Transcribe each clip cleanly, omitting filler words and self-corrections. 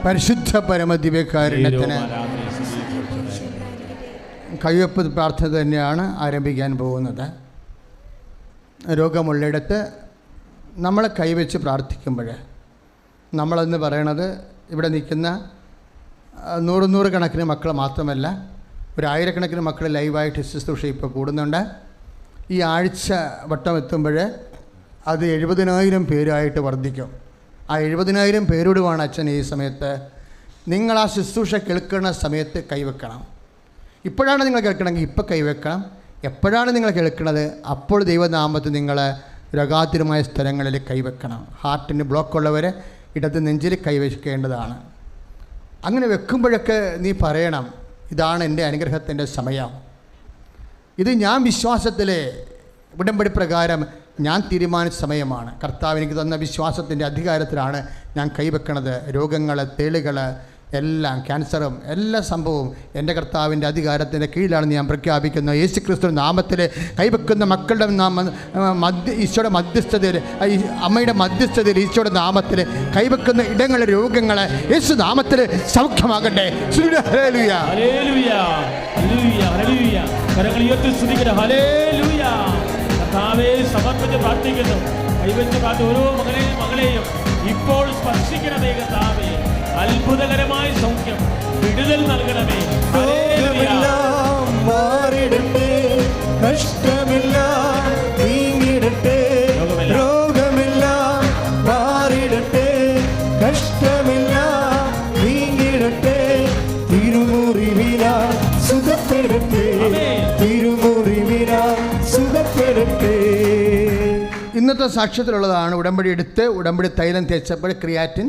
പരിശുദ്ധ പരമദിവ്യകാരുണ്യത്തിന് കയ്യൊപ്പ് പ്രാർത്ഥന തന്നെയാണ് ആരംഭിക്കാൻ പോകുന്നത്. രോഗമുള്ളിടത്ത് നമ്മൾ കൈവച്ച് പ്രാർത്ഥിക്കുമ്പോൾ നമ്മളെന്ന് പറയണത് ഇവിടെ നിൽക്കുന്ന നൂറ് കണക്കിന് മക്കൾ മാത്രമല്ല, ഒരു ആയിരക്കണക്കിന് മക്കൾ ലൈവായിട്ട് ശുശ്രൂഷ ഇപ്പോൾ കൂടുന്നുണ്ട്. ഈ ആഴ്ച വട്ടം എത്തുമ്പോൾ അത് 70,000 പേരായിട്ട് വർദ്ധിക്കും. ആ 70,000 പേരോടുമാണ് അച്ഛൻ ഈ സമയത്ത് നിങ്ങൾ ആ ശുശ്രൂഷ കേൾക്കുന്ന സമയത്ത് കൈവെക്കണം. ഇപ്പോഴാണ് നിങ്ങൾ കേൾക്കണമെങ്കിൽ ഇപ്പോൾ കൈവെക്കണം. എപ്പോഴാണ് നിങ്ങൾ കേൾക്കുന്നത് അപ്പോൾ ദൈവനാമത്തിൽ നിങ്ങൾ രോഗാതുരമായ സ്ഥലങ്ങളിൽ കൈവെക്കണം. ഹാർട്ടിന് ബ്ലോക്കുള്ളവർ ഇടത് നെഞ്ചിൽ കൈവയ്ക്കേണ്ടതാണ്. അങ്ങനെ വെക്കുമ്പോഴൊക്കെ നീ പറയണം, ഇതാണ് എൻ്റെ അനുഗ്രഹത്തിൻ്റെ സമയം. ഇത് ഞാൻ വിശ്വാസത്തിലെ ഉടമ്പടി പ്രകാരം ഞാൻ തീരുമാനിച്ച സമയമാണ്. കർത്താവ് എനിക്ക് തന്ന വിശ്വാസത്തിൻ്റെ അധികാരത്തിലാണ് ഞാൻ കൈവെക്കണത്. രോഗങ്ങൾ, തേളുകൾ എല്ലാം, ക്യാൻസറും എല്ലാ സംഭവവും എൻ്റെ കർത്താവിൻ്റെ അധികാരത്തിൻ്റെ കീഴിലാണ് ഞാൻ പ്രഖ്യാപിക്കുന്നത്. യേശു ക്രിസ്തു നാമത്തിൽ കൈവെക്കുന്ന മക്കളുടെ ഈശോയുടെ മധ്യസ്ഥതയിൽ, അമ്മയുടെ മധ്യസ്ഥതയിൽ, ഈശോയുടെ നാമത്തിൽ കൈവെക്കുന്ന ഇടങ്ങളിലെ രോഗങ്ങൾ യേശു നാമത്തിൽ സൗഖ്യമാകട്ടെ. സമർപ്പിച്ച് പ്രാർത്ഥിക്കുന്നു. കൈവച്ച് ഓരോ മകളെയും ഇപ്പോൾ സ്പർശിക്കണമേ കർത്താവേ. അത്ഭുതകരമായ സൗഖ്യം, വിടുതൽ നൽകണമേ. രോഗമെല്ലാം മാറിടട്ടെ, കഷ്ടമെല്ലാം നീങ്ങിടട്ടെ. രോഗമെല്ലാം മാറിടട്ടെ, കഷ്ടമെല്ലാം നീങ്ങിടട്ടെ. തിരുമുറിവിനാൽ സുഖപ്പെടട്ടെ, തിരുമുറിവിനാൽ സുഖപ്പെടട്ടെ. ഇന്നത്തെ സാക്ഷ്യത്തിലുള്ളതാണ് ഉടമ്പടി എടുത്ത് ഉടമ്പടി തൈലം തേച്ചപ്പോൾ ക്രിയാറ്റിൻ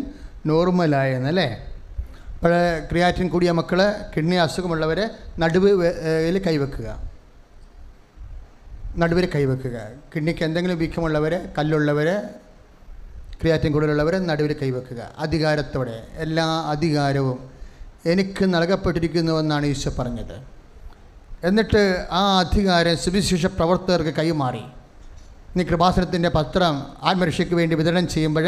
നോർമലായെന്നല്ലേ. അപ്പോൾ ക്രിയാറ്റിൻ കൂടിയ മക്കൾ, കിഡ്നി അസുഖമുള്ളവരെ നടുവിൽ കൈവെക്കുക, കിഡ്നിക്ക് എന്തെങ്കിലും വീക്കമുള്ളവർ, കല്ലുള്ളവർ, ക്രിയാറ്റിൻ കൂടുതലുള്ളവർ നടുവിൽ കൈവെക്കുക. അധികാരത്തോടെ എല്ലാ അധികാരവും എനിക്ക് നൽകപ്പെട്ടിരിക്കുന്നുവെന്നാണ് ഈശോ പറഞ്ഞത്. എന്നിട്ട് ആ അധികാരം സുവിശേഷ പ്രവർത്തകർക്ക് കൈമാറി. നീ കൃപാസനത്തിൻ്റെ പത്രം ആത്മരക്ഷയ്ക്ക് വേണ്ടി വിതരണം ചെയ്യുമ്പോൾ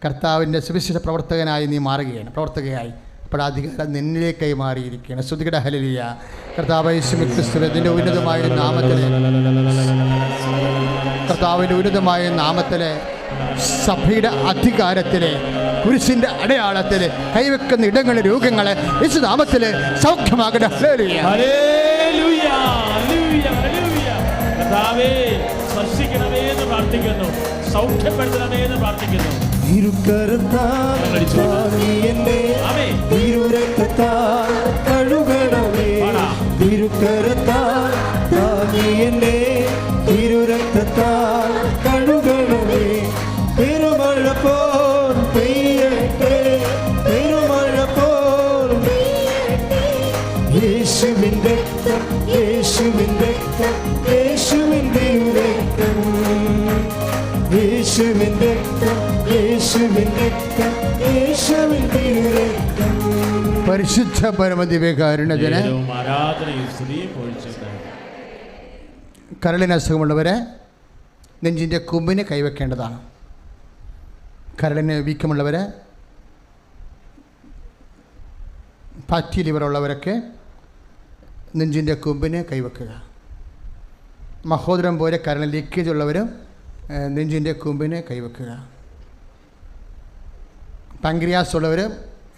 കർത്താവിൻ്റെ സുവിശേഷ പ്രവർത്തകനായി നീ മാറുകയാണ്, പ്രവർത്തകയായി. അപ്പോൾ അധികാരം നിന്നിലേക്കായി മാറിയിരിക്കുകയാണ്. സ്തുതിക്കട്ടെ, ഹല്ലേലൂയ. കർത്താവ് യേശു ക്രിസ്തുവിൻ്റെ ഉന്നതമായ നാമത്തിലെ സഭയുടെ അധികാരത്തിലെ കുരിശിൻ്റെ അടയാളത്തിൽ കൈവെക്കുന്ന ഇടങ്ങളിൽ രോഗങ്ങൾ യേശു നാമത്തിൽ സൗഖ്യമാകട്ടെ. Hallelujah, hallelujah, hallelujah. കർത്താവേ സ്പർശിക്കണമേ എന്ന് പ്രാർത്ഥിക്കുന്നു, സൗഖ്യപ്പെടുത്തണമേ എന്ന് പ്രാർത്ഥിക്കുന്നു. കഴുകണമേ, തിരുക്കരത്താൽ താങ്ങിയെന്നെ തിരുരക്തത്താൽ കഴുകണമേ. പെരുമഴ പോൽ പെയ്യട്ടെ, പെരുമഴ പോൽ യേശുവിൻ്റെ രക്തം, യേശുവിൻ്റെ രക്തം, യേശുവിൻ്റെ രക്തം, യേശുവിൻ്റെ രക്തം, യേശുവിൻ്റെ രക്തം, യേശുവിൻ്റെ രക്തം. പരിശുദ്ധ പരമദിവ്യകാരുണ്യത്തിന് കരളിന് അസുഖമുള്ളവരെ നെഞ്ചിൻ്റെ കൊമ്പിന് കൈവെക്കേണ്ടതാണ്. കരളിന് വീക്കമുള്ളവരെ, ഫാറ്റി ലിവറുള്ളവരൊക്കെ നെഞ്ചിൻ്റെ കൊമ്പിന് കൈവെക്കുക. മഹോദരം പോലെ കരളിന് ലീക്കേജ് ഉള്ളവരും നെഞ്ചിൻ്റെ കൊമ്പിന് കൈവെക്കുക. പാങ്ക്രിയാസ് ഉള്ളവർ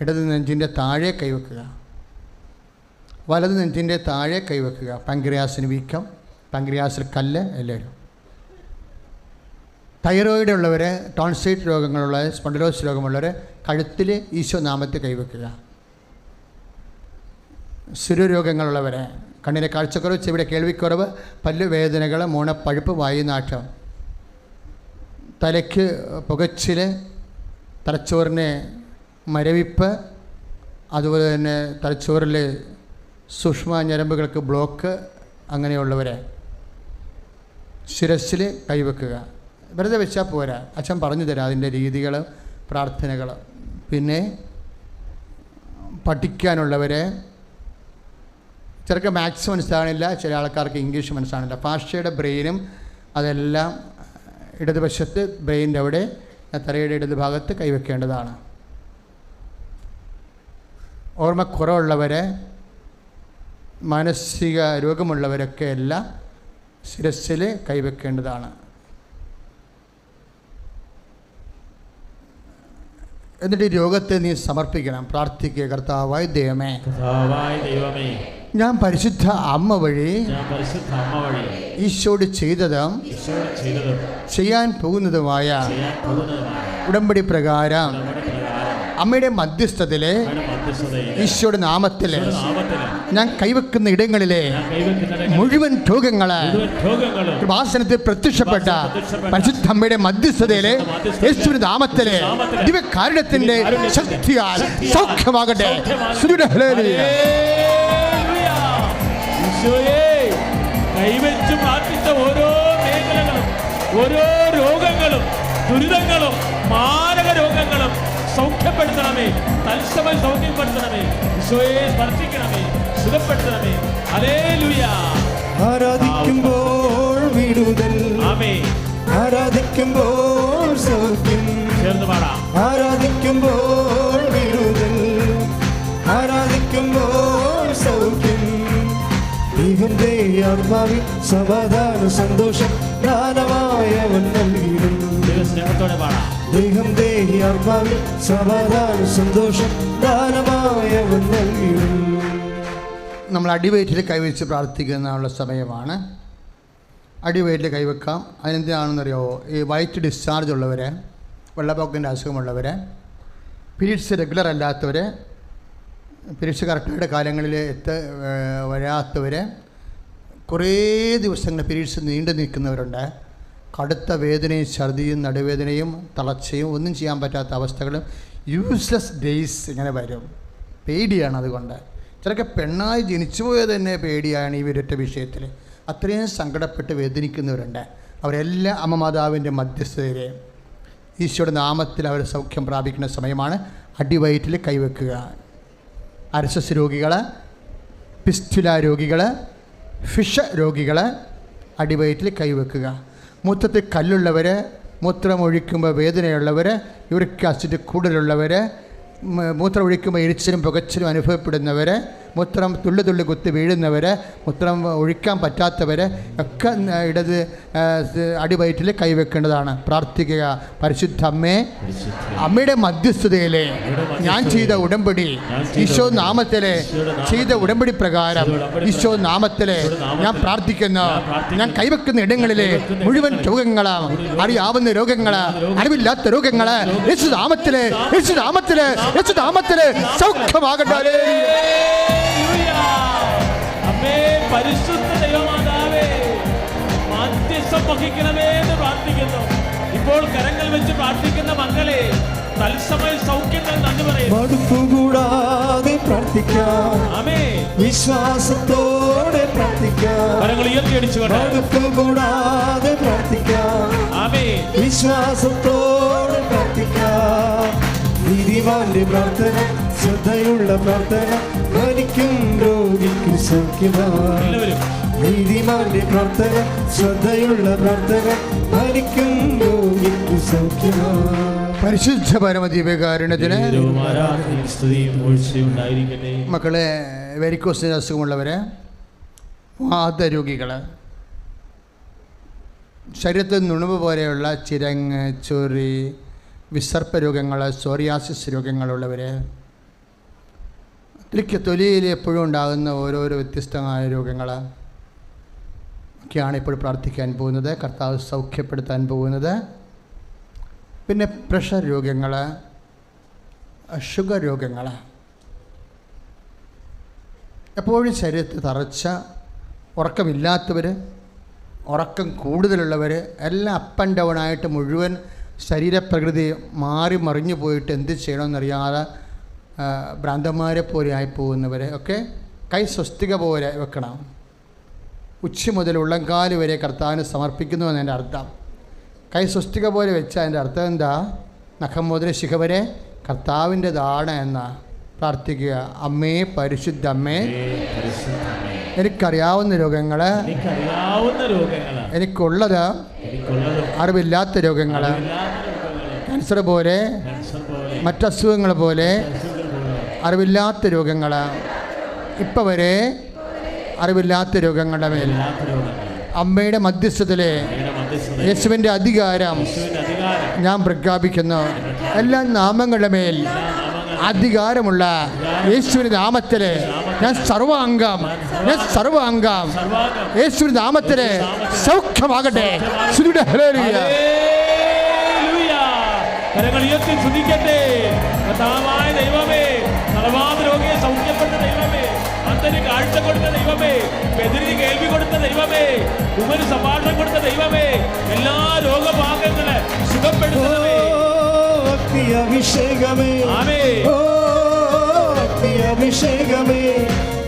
ഇടത് നെഞ്ചിൻ്റെ താഴെ കൈവെക്കുക, വലത് നെഞ്ചിൻ്റെ താഴെ കൈവെക്കുക. പാങ്ക്രിയാസിന് വീക്കം, പാങ്ക്രിയാസിൽ കല്ല് എല്ലാവരും. തൈറോയിഡ് ഉള്ളവർ, ടോൺസൈറ്റ് രോഗങ്ങളുള്ള, സ്പോണ്ടിലോസിസ് രോഗമുള്ളവർ കഴുത്തിൽ ഈശോ നാമത്തിൽ കൈവെക്കുക. ശിരോരോഗങ്ങളുള്ളവരെ, കണ്ണിലെ കാഴ്ചക്കുറവ്, ചെവിയുടെ കേൾവിക്കുറവ്, പല്ലുവേദനകൾ, മോണപ്പഴുപ്പ്, വായുനാറ്റം, തലയ്ക്ക് പുകച്ചിൽ, തലച്ചോറിന് മരവിപ്പ്, അതുപോലെ തന്നെ തലച്ചോറിൽ സൂക്ഷ്മ ഞരമ്പുകൾക്ക് ബ്ലോക്ക്, അങ്ങനെയുള്ളവരെ ശിരസ്സിൽ കൈവെക്കുക. വെറുതെ വെച്ചാൽ പോരാ, അച്ഛൻ പറഞ്ഞു തരാം അതിൻ്റെ രീതികൾ, പ്രാർത്ഥനകൾ. പിന്നെ പഠിക്കാനുള്ളവരെ, ചിലർക്ക് മാത്സ് മനസ്സിലാകണില്ല, ചില ആൾക്കാർക്ക് ഇംഗ്ലീഷ് മനസ്സിലാകണില്ല. ഭാഷയുടെ ബ്രെയിനും അതെല്ലാം ഇടതുവശത്ത് ബ്രെയിനിൻ്റെ അവിടെ തലയുടെ ഇടത് ഭാഗത്ത് കൈവെക്കേണ്ടതാണ്. ഓർമ്മക്കുറവുള്ളവർ, മാനസിക രോഗമുള്ളവരൊക്കെ എല്ലാം ശിരസ്സിൽ കൈവെക്കേണ്ടതാണ്. എന്നിട്ട് ഈ രോഗത്തെ നീ സമർപ്പിക്കണം, പ്രാർത്ഥിക്കുക. കർത്താവായ ദൈവമേ, ഞാൻ പരിശുദ്ധ അമ്മ വഴി ഈശോട് ചെയ്തതും ചെയ്യാൻ പോകുന്നതുമായ ഉടമ്പടി പ്രകാരം അമ്മയുടെ മധ്യസ്ഥതയിലെ ഈശോയുടെ നാമത്തിലെ ഞാൻ കൈവെക്കുന്ന ഇടങ്ങളിലെ മുഴുവൻ രോഗങ്ങള് കൃപാസനത്തിൽ പ്രത്യക്ഷപ്പെട്ട പരിശുദ്ധ അമ്മയുടെ മധ്യസ്ഥതയിലെ യേശുവിന്റെ നാമത്തിലെ ദിവ്യകാരുണ്യത്തിന്റെ ശക്തിയാൽ സൗഖ്യമാകട്ടെ. കൈവച്ച് പ്രാർത്ഥിച്ച ഓരോ മേഖലകളും, ഓരോ രോഗങ്ങളും, ദുരിതങ്ങളും, മാരക രോഗങ്ങളും സൗഖ്യപ്പെടുത്തണമേ. തത്സമയം സൗഖ്യപ്പെടുത്തണമേ. ഈശോയെ സ്പർശിക്കണമേ, സുഖപ്പെടുത്തണമേ. ഹല്ലേലൂയ. ആരാധിക്കുമ്പോൾ വിടുതൽ, ആമേൻ. ആരാധിക്കുമ്പോൾ സൗഖ്യം, ചേർന്ന് പാടാം. ആരാധിക്കുമ്പോൾ വിടുതൽ, ആരാധിക്കുമ്പോൾ സൗഖ്യം. ദൈവന്റെ ആത്മാവിൽ സമാധാന സന്തോഷം ദാനമായവൻ നൽകിയിടും. സ്നേഹത്തോടെ പാടാം. ദൈവന്റെ ആത്മാവിൽ സമാധാന സന്തോഷം ദാനമായവൻ നൽകിയിടും. നമ്മൾ അടിവയറ്റിൽ കൈവച്ച് പ്രാർത്ഥിക്കാനുള്ള സമയമാണ്. അടിവയറ്റിൽ കൈവെക്കാം. അതിനെന്തിനാണെന്നറിയാമോ? ഈ വയറ്റ് ഡിസ്ചാർജ് ഉള്ളവർ, വെള്ളപ്പൊക്കത്തിൻ്റെ അസുഖമുള്ളവർ, പീരീഡ്സ് റെഗുലർ അല്ലാത്തവർ, പീരീഡ്സ് കറക്റ്റായിട്ട് കാലങ്ങളിൽ വരാത്തവർ, കുറേ ദിവസങ്ങൾ പീരീഡ്സ് നീണ്ടു നിൽക്കുന്നവരുണ്ട്. കടുത്ത വേദനയും ഛർദിയും നടുവേദനയും തളർച്ചയും ഒന്നും ചെയ്യാൻ പറ്റാത്ത അവസ്ഥകളും യൂസ്ലെസ് ഡേയ്സ് ഇങ്ങനെ വരും. പേടിയാണ്. അതുകൊണ്ട് ചിലർക്ക് പെണ്ണായി ജനിച്ചു പോയത് തന്നെ പേടിയാണ് ഈ ഒരൊറ്റ വിഷയത്തിൽ. അത്രയും സങ്കടപ്പെട്ട് വേദനിക്കുന്നവരുണ്ട്. അവരെല്ലാം അമ്മ മാതാവിൻ്റെ മധ്യസ്ഥതയിൽ ഈശോയുടെ നാമത്തിൽ അവർ സൗഖ്യം പ്രാപിക്കുന്ന സമയമാണ്. അടിവയറ്റിൽ കൈവെക്കുക. അർശസ് രോഗികൾ, പിസ്റ്റുല രോഗികൾ, ഫിഷ രോഗികൾ അടിവയറ്റിൽ കൈവെക്കുക. മൂത്രത്തിൽ കല്ലുള്ളവർ, മൂത്രമൊഴിക്കുമ്പോൾ വേദനയുള്ളവർ, യൂറിക് ആസിഡ് കൂടുതലുള്ളവർ, മൂത്രം ഒഴിക്കുമ്പോൾ എരിച്ചിലും പുകച്ചിലും അനുഭവപ്പെടുന്നവർ, മൂത്രം തുള്ളി കുത്തി വീഴുന്നവർ, മൂത്രം ഒഴിക്കാൻ പറ്റാത്തവർ ഒക്കെ ഇടത് അടിവയറ്റിൽ കൈവെക്കേണ്ടതാണ്. പ്രാർത്ഥിക്കുക. പരിശുദ്ധ അമ്മേ, അമ്മയുടെ മധ്യസ്ഥതയിലെ ഞാൻ ചെയ്ത ഉടമ്പടി, ഈശോ നാമത്തിലെ ചെയ്ത ഉടമ്പടി പ്രകാരം ഈശോ നാമത്തിലെ ഞാൻ പ്രാർത്ഥിക്കുന്നു. ഞാൻ കൈവെക്കുന്ന ഇടങ്ങളിലെ മുഴുവൻ രോഗങ്ങള്, അറിയാവുന്ന രോഗങ്ങള്, അറിവില്ലാത്ത രോഗങ്ങള് യേശു നാമത്തിലെ യേശു നാമത്തിലെ യേശു നാമത്തിലെ സൗഖ്യമാകട്ടെ. പരിശുദ്ധ ദൈവമാതാവേ, മധ്യസ്ഥം വഹിക്കണമേ എന്ന് പ്രാർത്ഥിക്കുന്നു. ഇപ്പോൾ കരങ്ങൾ വെച്ച് പ്രാർത്ഥിക്കുന്ന മക്കളെ തത്സമയം സൗഖ്യങ്ങൾ നന്ദി പറയുന്നു. മടുപ്പുകൂടാതെ പ്രാർത്ഥിക്കാം. ആമേൻ. വിശ്വാസത്തോടെ പ്രാർത്ഥിക്കാം. കരങ്ങൾ ഉയർത്തി അടിച്ചുകൊണ്ട് മടുപ്പുകൂടാതെ പ്രാർത്ഥിക്കാം. ആമേൻ. വിശ്വാസത്തോടെ പ്രാർത്ഥിക്കാം. നീതിമാന്റെ പ്രാർത്ഥന, ശ്രദ്ധയുള്ള പ്രാർത്ഥന, മരിക്കും രോഗിക്ക് സൗഖ്യമാണ്. നീതിമാന്റെ പ്രാർത്ഥന, ശ്രദ്ധയുള്ള പ്രാർത്ഥന, മരിക്കും രോഗിക്ക് സൗഖ്യമാണ്. പരിശുദ്ധ പരമദീപകാരുണ്യത്തിന് മക്കളെ, വെരിക്കോസിന് അസുഖമുള്ളവർ, വാതരോഗികൾ, ശരീരത്തിൽ നുണുവ് പോലെയുള്ള ചിരങ്ങ്, ചൊറി, വിസർപ്പ രോഗങ്ങൾ, സോറിയാസിസ് രോഗങ്ങളുള്ളവർ, തൊലിയിൽ എപ്പോഴും ഉണ്ടാകുന്ന ഓരോരോ വ്യത്യസ്തമായ രോഗങ്ങൾ ഒക്കെയാണ് ഇപ്പോൾ പ്രാർത്ഥിക്കാൻ പോകുന്നത്. കർത്താവ് സൗഖ്യപ്പെടുത്താൻ പോകുന്നത്. പിന്നെ പ്രഷർ രോഗങ്ങൾ, ഷുഗർ രോഗങ്ങൾ, എപ്പോഴും ശരീരത്തിൽ തറച്ച, ഉറക്കമില്ലാത്തവർ, ഉറക്കം കൂടുതലുള്ളവർ, എല്ലാം അപ്പ് ആൻഡ് ഡൗൺ ആയിട്ട് മുഴുവൻ ശരീരപ്രകൃതി മാറി മറിഞ്ഞു പോയിട്ട് എന്ത് ചെയ്യണമെന്നറിയാതെ ഭ്രാന്തന്മാരെ പോലെ ആയിപ്പോകുന്നവർ ഒക്കെ കൈ സ്വസ്തിക പോലെ വെക്കണം. ഉച്ച മുതൽ ഉള്ളംകാല് വരെ കർത്താവിന് സമർപ്പിക്കുന്നു എന്നതിൻ്റെ അർത്ഥം. കൈ സ്വസ്തിക പോലെ വെച്ചാൽ അതിൻ്റെ അർത്ഥം എന്താ? നഖം മുതൽ ശിഖ വരെ കർത്താവിൻ്റെതാണ് എന്ന പ്രാർത്ഥിക്കുക. അമ്മേ, പരിശുദ്ധ അമ്മേ, എനിക്കറിയാവുന്ന രോഗങ്ങൾ, എനിക്കുള്ളത് അറിവില്ലാത്ത രോഗങ്ങൾ, ക്യാൻസർ പോലെ, മറ്റസുഖങ്ങൾ പോലെ, അറിവില്ലാത്ത രോഗങ്ങൾ ഇപ്പം വരെ അറിവില്ലാത്ത രോഗങ്ങളുടെ മേൽ അമ്മയുടെ മധ്യസ്ഥത്തിലെ യേശുവിൻ്റെ അധികാരം ഞാൻ പ്രഖ്യാപിക്കുന്നു. എല്ലാ നാമങ്ങളുടെ മേൽ അധികാരമുള്ള യേശുവിൻ്റെ നാമത്തിൽ ഞാൻ സർവാംഗം യേശുവിൻ്റെ നാമത്തിൽ സൗഖ്യമാകട്ടെ. കരങ്ങൾ ഉയർത്തി സ്തുതിക്കട്ടെ. കർത്താവായ ദൈവമേ, തളവാദ രോഗിയെ സൗഖ്യപ്പെട്ട ദൈവമേ, അന്തന് കാഴ്ച കൊടുത്ത ദൈവമേ, ബദിരിന് കേൾവി കൊടുത്ത ദൈവമേ, ഉമന് സംഭാഷണം കൊടുത്ത ദൈവമേ, എല്ലാ രോഗഭാഗങ്ങളെ സുഖപ്പെടുത്തണമേ. അഭിഷേകമേ, അഭിഷേകമേ,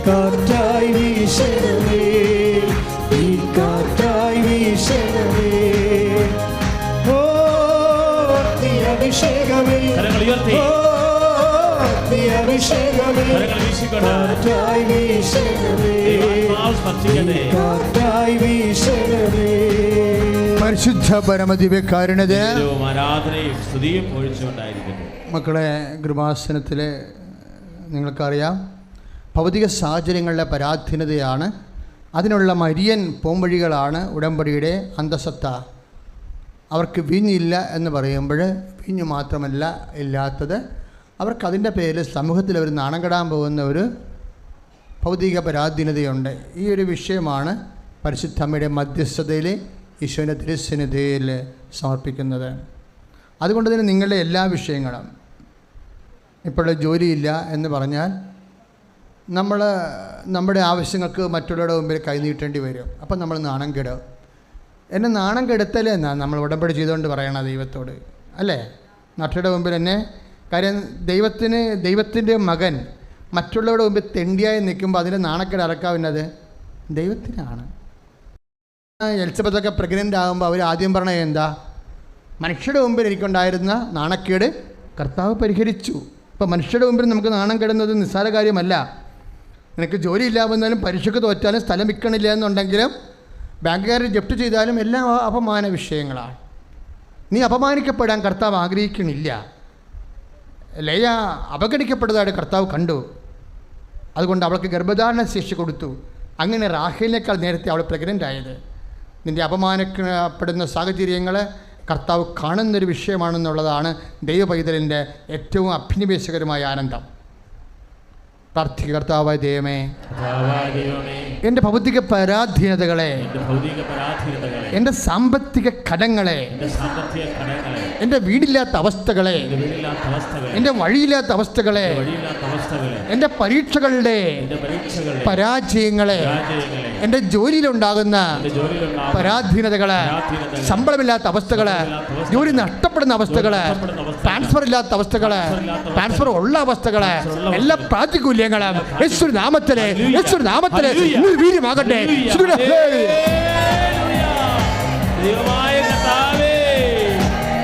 കാറ്റായി വീശണമേ, ഈ കാറ്റായി വീശണമേ. അഭിഷേകമേ, കരങ്ങൾ ഉയർത്തി അഭിഷേകമേ, കാറ്റായി വീശണമേ, കാറ്റായി വീശണമേ. പരിശുദ്ധ പരമദിവ്യകാരുണ്യത്തിന് ആരാധനയും സ്തുതിയും ഒഴിച്ചുകൊണ്ടായിരിക്കുന്നു. മക്കളെ, കൃപാസനത്തിൽ നിങ്ങൾക്കറിയാം, ഭൗതിക സാഹചര്യങ്ങളുടെ പരാധീനതയാണ്, അതിനുള്ള മരിയൻ പോംവഴികളാണ് ഉടമ്പടിയുടെ അന്തസത്ത. അവർക്ക് വീഞ്ഞില്ല എന്ന് പറയുമ്പോൾ വീഞ്ഞ് മാത്രമല്ല ഇല്ലാത്തത്, അവർക്കതിൻ്റെ പേരിൽ സമൂഹത്തിൽ അവർ നാണം കെടാൻ പോകുന്ന ഒരു ഭൗതിക പരാധീനതയുണ്ട്. ഈ ഒരു വിഷയമാണ് പരിശുദ്ധമ്മയുടെ മധ്യസ്ഥതയിൽ ഈശോയുടെ തിരുസന്നിധിയിൽ സമർപ്പിക്കുന്നത്. അതുകൊണ്ട് തന്നെ നിങ്ങളുടെ എല്ലാ വിഷയങ്ങളും, ഇപ്പോൾ ജോലിയില്ല എന്ന് പറഞ്ഞാൽ നമ്മുടെ ആവശ്യങ്ങൾക്ക് മറ്റുള്ളവരുടെ മുമ്പിൽ കൈനീട്ടേണ്ടി വരും. അപ്പം നമ്മൾ നാണം കെടും. എന്നെ നാണം കെടുത്തല്ലേ എന്നാ നമ്മൾ ഉടമ്പടി ചെയ്തുകൊണ്ട് പറയണം ദൈവത്തോട്, അല്ലേ? മറ്റുള്ളവരുടെ മുമ്പിൽ എന്നെ, കാര്യം ദൈവത്തിൻ്റെ മകൻ മറ്റുള്ളവരുടെ മുമ്പിൽ തെണ്ടിയായി നിൽക്കുമ്പോൾ അതിൻ്റെ നാണക്കേട് അറക്കാവുന്നത് ദൈവത്തിനാണ്. എലിസബത്തൊക്കെ പ്രഗ്നൻ്റ് ആകുമ്പോൾ അവർ ആദ്യം പറഞ്ഞത് എന്താ? മനുഷ്യരുടെ മുമ്പിൽ എനിക്കുണ്ടായിരുന്ന നാണക്കേട് കർത്താവ് പരിഹരിച്ചു. ഇപ്പോൾ മനുഷ്യരുടെ മുമ്പിൽ നമുക്ക് നാണം കെടുന്നത് നിസ്സാര കാര്യമല്ല. നിനക്ക് ജോലി ഇല്ലാമെന്നാലും പരീക്ഷയ്ക്ക് തോറ്റാലും സ്ഥലം വിൽക്കണില്ല എന്നുണ്ടെങ്കിലും ബാങ്കുകാർ ജപ്തി ചെയ്താലും എല്ലാം അപമാന വിഷയങ്ങളാണ്. നീ അപമാനിക്കപ്പെടാൻ കർത്താവ് ആഗ്രഹിക്കണില്ല. ലയ അപഗണിക്കപ്പെട്ടതായിട്ട് കർത്താവ് കണ്ടു. അതുകൊണ്ട് അവൾക്ക് ഗർഭധാരണ ശേഷി കൊടുത്തു. അങ്ങനെ റാഹേലിനേക്കാൾ നേരത്തെ അവൾ പ്രഗ്നൻ്റ് ആയത്. നിൻ്റെ അപമാനപ്പെടുന്ന സാഹചര്യങ്ങൾ കർത്താവ് കാണുന്നൊരു വിഷയമാണെന്നുള്ളതാണ് ദൈവപൈതലിൻ്റെ ഏറ്റവും അഭിനിവേശകരമായ ആനന്ദം. പ്രാർത്ഥിക. കർത്താവായ ദൈവമേ, എൻ്റെ ഭൗതിക പരാധീനതകളെ, എൻ്റെ സാമ്പത്തിക കടങ്ങളെ, എൻ്റെ വീടില്ലാത്ത അവസ്ഥകളെ, എൻ്റെ വഴിയില്ലാത്ത അവസ്ഥകളെ, എൻ്റെ പരീക്ഷകളുടെ പരാജയങ്ങളെ, എൻ്റെ ജോലിയിലുണ്ടാകുന്ന പരാധീനതകളെ, ശമ്പളമില്ലാത്ത അവസ്ഥകളെ, ജോലി നഷ്ടപ്പെടുന്ന അവസ്ഥകളെ, ട്രാൻസ്ഫർ ഇല്ലാത്ത അവസ്ഥകളെ, ട്രാൻസ്ഫർ ഉള്ള അവസ്ഥകളെ, എല്ലാ പ്രാതികൂല്യങ്ങളും യേശുവിന്റെ നാമത്തിലെ വീര്യമാകട്ടെ. ദൈവമായ കർത്താവേ,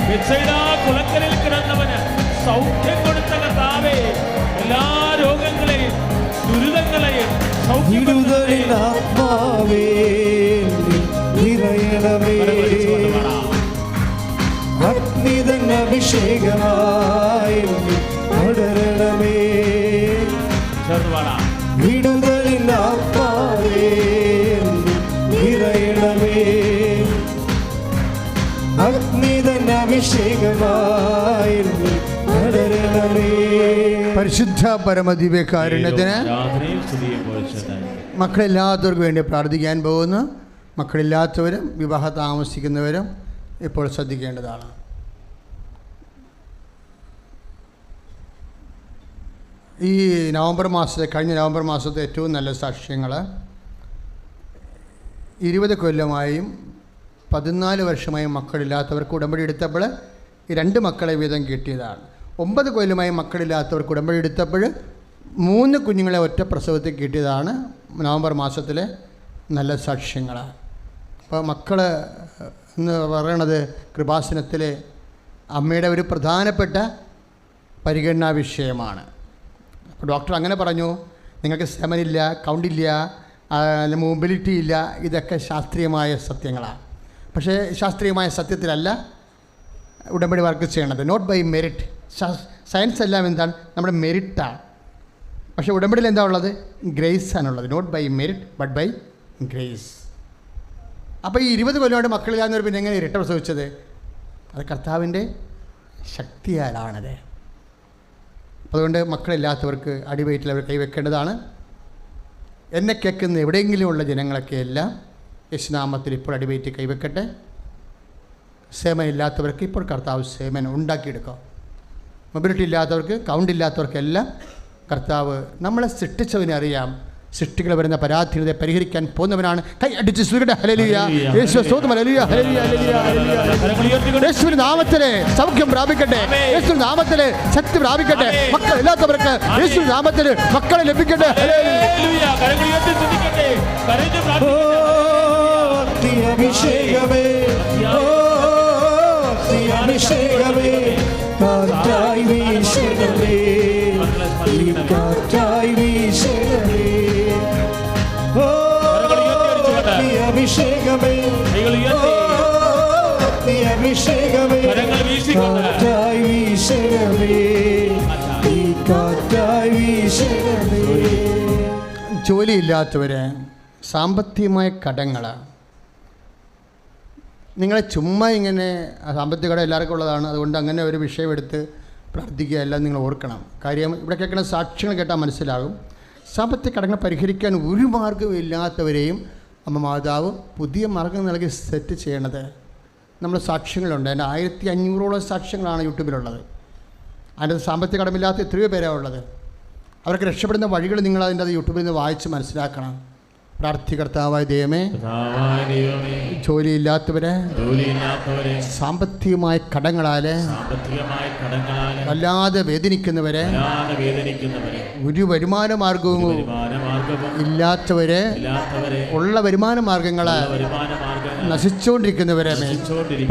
ബെത്സയിദാ കുളക്കരയിൽ കിടന്നവന് സൗഖ്യം കൊടുത്ത കർത്താവേ, എല്ലാ രോഗങ്ങളെയും ദുരിതങ്ങളെയും ആത്മാവേ നിറയണമേ, അഗ്നിതൻ അഭിഷേകമായി പടരണമേ, വിടുതലിൻ ആത്മാവേ നിറയണമേ, അഗ്നിതൻ അഭിഷേകമായി പടരണമേ. പരിശുദ്ധ പരമദിവ്യകാരുണ്യത്തിന് മക്കളില്ലാത്തവർക്ക് വേണ്ടി പ്രാർത്ഥിക്കാൻ പോകുന്നു. മക്കളില്ലാത്തവരും വിവാഹ താമസിക്കുന്നവരും ഇപ്പോൾ ശ്രദ്ധിക്കേണ്ടതാണ്. ഈ കഴിഞ്ഞ നവംബർ മാസത്തെ ഏറ്റവും നല്ല സാക്ഷ്യങ്ങൾ 20 കൊല്ലമായും 14 വർഷമായും മക്കളില്ലാത്തവർക്ക് ഉടമ്പടി എടുത്തപ്പോൾ ഈ 2 മക്കളെ വീതം കിട്ടിയതാണ്. 9 കൊല്ലമായി മക്കളില്ലാത്തവർക്ക് ഉടമ്പടി എടുത്തപ്പോൾ 3 കുഞ്ഞുങ്ങളെ ഒറ്റ പ്രസവത്തിൽ കിട്ടിയതാണ് നവംബർ മാസത്തിലെ നല്ല സാക്ഷ്യങ്ങൾ. അപ്പോൾ മക്കൾ എന്ന് പറയണത് കൃപാസനത്തിലെ അമ്മയുടെ ഒരു പ്രധാനപ്പെട്ട പരിഗണനാ വിഷയമാണ്. അപ്പോൾ ഡോക്ടർ അങ്ങനെ പറഞ്ഞു, നിങ്ങൾക്ക് സെമനില്ല, കൗണ്ടില്ല, മൊബിലിറ്റി ഇല്ല, ഇതൊക്കെ ശാസ്ത്രീയമായ സത്യങ്ങളാണ്. പക്ഷേ ശാസ്ത്രീയമായ സത്യത്തിലല്ല ഉടമ്പടി വർക്ക് ചെയ്യണത്. Not by merit. സയൻസ് എല്ലാം എന്താണ്? നമ്മുടെ മെറിറ്റാണ്. പക്ഷേ ഉടമ്പടിയിൽ എന്താ ഉള്ളത്? ഗ്രേസ് ആണുള്ളത്. Not by merit but by grace. അപ്പോൾ ഈ 20 കൊല്ലമായിട്ട് മക്കളില്ലാന്നവർ പിന്നെ എങ്ങനെ ഇരട്ട പ്രസവിച്ചത്? അത് കർത്താവിൻ്റെ ശക്തിയാലാണത്. അതുകൊണ്ട് മക്കളില്ലാത്തവർക്ക് അടിവയറ്റിൽ അവർ കൈവെക്കേണ്ടതാണ്. എന്നെ കേൾക്കുന്ന എവിടെയെങ്കിലും ഉള്ള ജനങ്ങളൊക്കെ എല്ലാം യേശുനാമത്തിൽ ഇപ്പോൾ അടിവയറ്റിൽ കൈവെക്കട്ടെ. സേമൻ ഇല്ലാത്തവർക്ക് ഇപ്പോൾ കർത്താവ് സേമൻ ഉണ്ടാക്കിയെടുക്കാം. മൊബിലിറ്റി ഇല്ലാത്തവർക്ക്, കൗണ്ട് ഇല്ലാത്തവർക്കെല്ലാം കർത്താവ് നമ്മളെ സൃഷ്ടിച്ചവനെ അറിയാം. സൃഷ്ടികൾ വരുന്ന പരാധീനതയെ പരിഹരിക്കാൻ പോകുന്നവനാണ്. കൈ അടിച്ച് സ്വീകരിക്കട്ടെ. ഹല്ലേലൂയ. യേശുവേ സ്തോത്രം. ഹല്ലേലൂയ. ഹല്ലേലൂയ. ഹല്ലേലൂയ. യേശുവിന്റെ നാമത്തിലെ സൗഖ്യം പ്രാപിക്കട്ടെ. യേശുവിന്റെ നാമത്തിലെ ശക്തി പ്രാപിക്കട്ടെ. മക്കൾ ഇല്ലാത്തവർക്ക് യേശുവിന്റെ നാമത്തിൽ മക്കളെ ലഭിക്കട്ടെ. ഹല്ലേലൂയ. കരങ്ങൾ ഉയർത്തി സ്തുതിക്കട്ടെ. കരഞ്ഞ് പ്രാർത്ഥിക്കട്ടെ. അഭിഷേകമേ, അഭിഷേകമേ, കാറ്റായി വീശണമേ, കാറ്റായി വീശണമേ. അഭിഷേകമേ, അഭിഷേകമേ, കാറ്റായി വീശണമേ, കാറ്റായി വീശണമേ. ജോലിയില്ലാത്തവര്, സാമ്പത്തികമായ കടങ്ങൾ, നിങ്ങളെ ചുമ്മാ ഇങ്ങനെ സാമ്പത്തിക കടം എല്ലാവർക്കും ഉള്ളതാണ്. അതുകൊണ്ട് അങ്ങനെ ഒരു വിഷയം എടുത്ത് പ്രാർത്ഥിക്കുക എല്ലാം നിങ്ങൾ ഓർക്കണം. കാര്യം ഇവിടെ കേൾക്കുന്ന സാക്ഷ്യങ്ങൾ കേട്ടാൽ മനസ്സിലാകും. സാമ്പത്തിക കടങ്ങൾ പരിഹരിക്കാൻ ഒരു മാർഗ്ഗവും ഇല്ലാത്തവരെയും അമ്മ മാതാവ് പുതിയ മാർഗ്ഗം നൽകി സെറ്റ് ചെയ്യണത്. നമ്മൾ സാക്ഷ്യങ്ങളുണ്ട്. അതിൻ്റെ 1500ഓളം സാക്ഷ്യങ്ങളാണ് യൂട്യൂബിലുള്ളത്. അതിൻ്റെ സാമ്പത്തിക കടമില്ലാത്ത എത്രയോ പേരാണ് ഉള്ളത്. അവർക്ക് രക്ഷപ്പെടുന്ന വഴികൾ നിങ്ങൾ അതിൻ്റെ യൂട്യൂബിൽ നിന്ന് വായിച്ച് മനസ്സിലാക്കണം. പ്രാർത്ഥികർത്താവായ ദൈവമേ, ജോലിയില്ലാത്തവരെ, സാമ്പത്തികമായ കടങ്ങളാൽ വല്ലാതെ വേദനിക്കുന്നവരെ, ഒരു വരുമാന മാർഗവും ഇല്ലാത്തവരെ, ഉള്ള വരുമാന മാർഗങ്ങളെ നശിച്ചുകൊണ്ടിരിക്കുന്നവരെ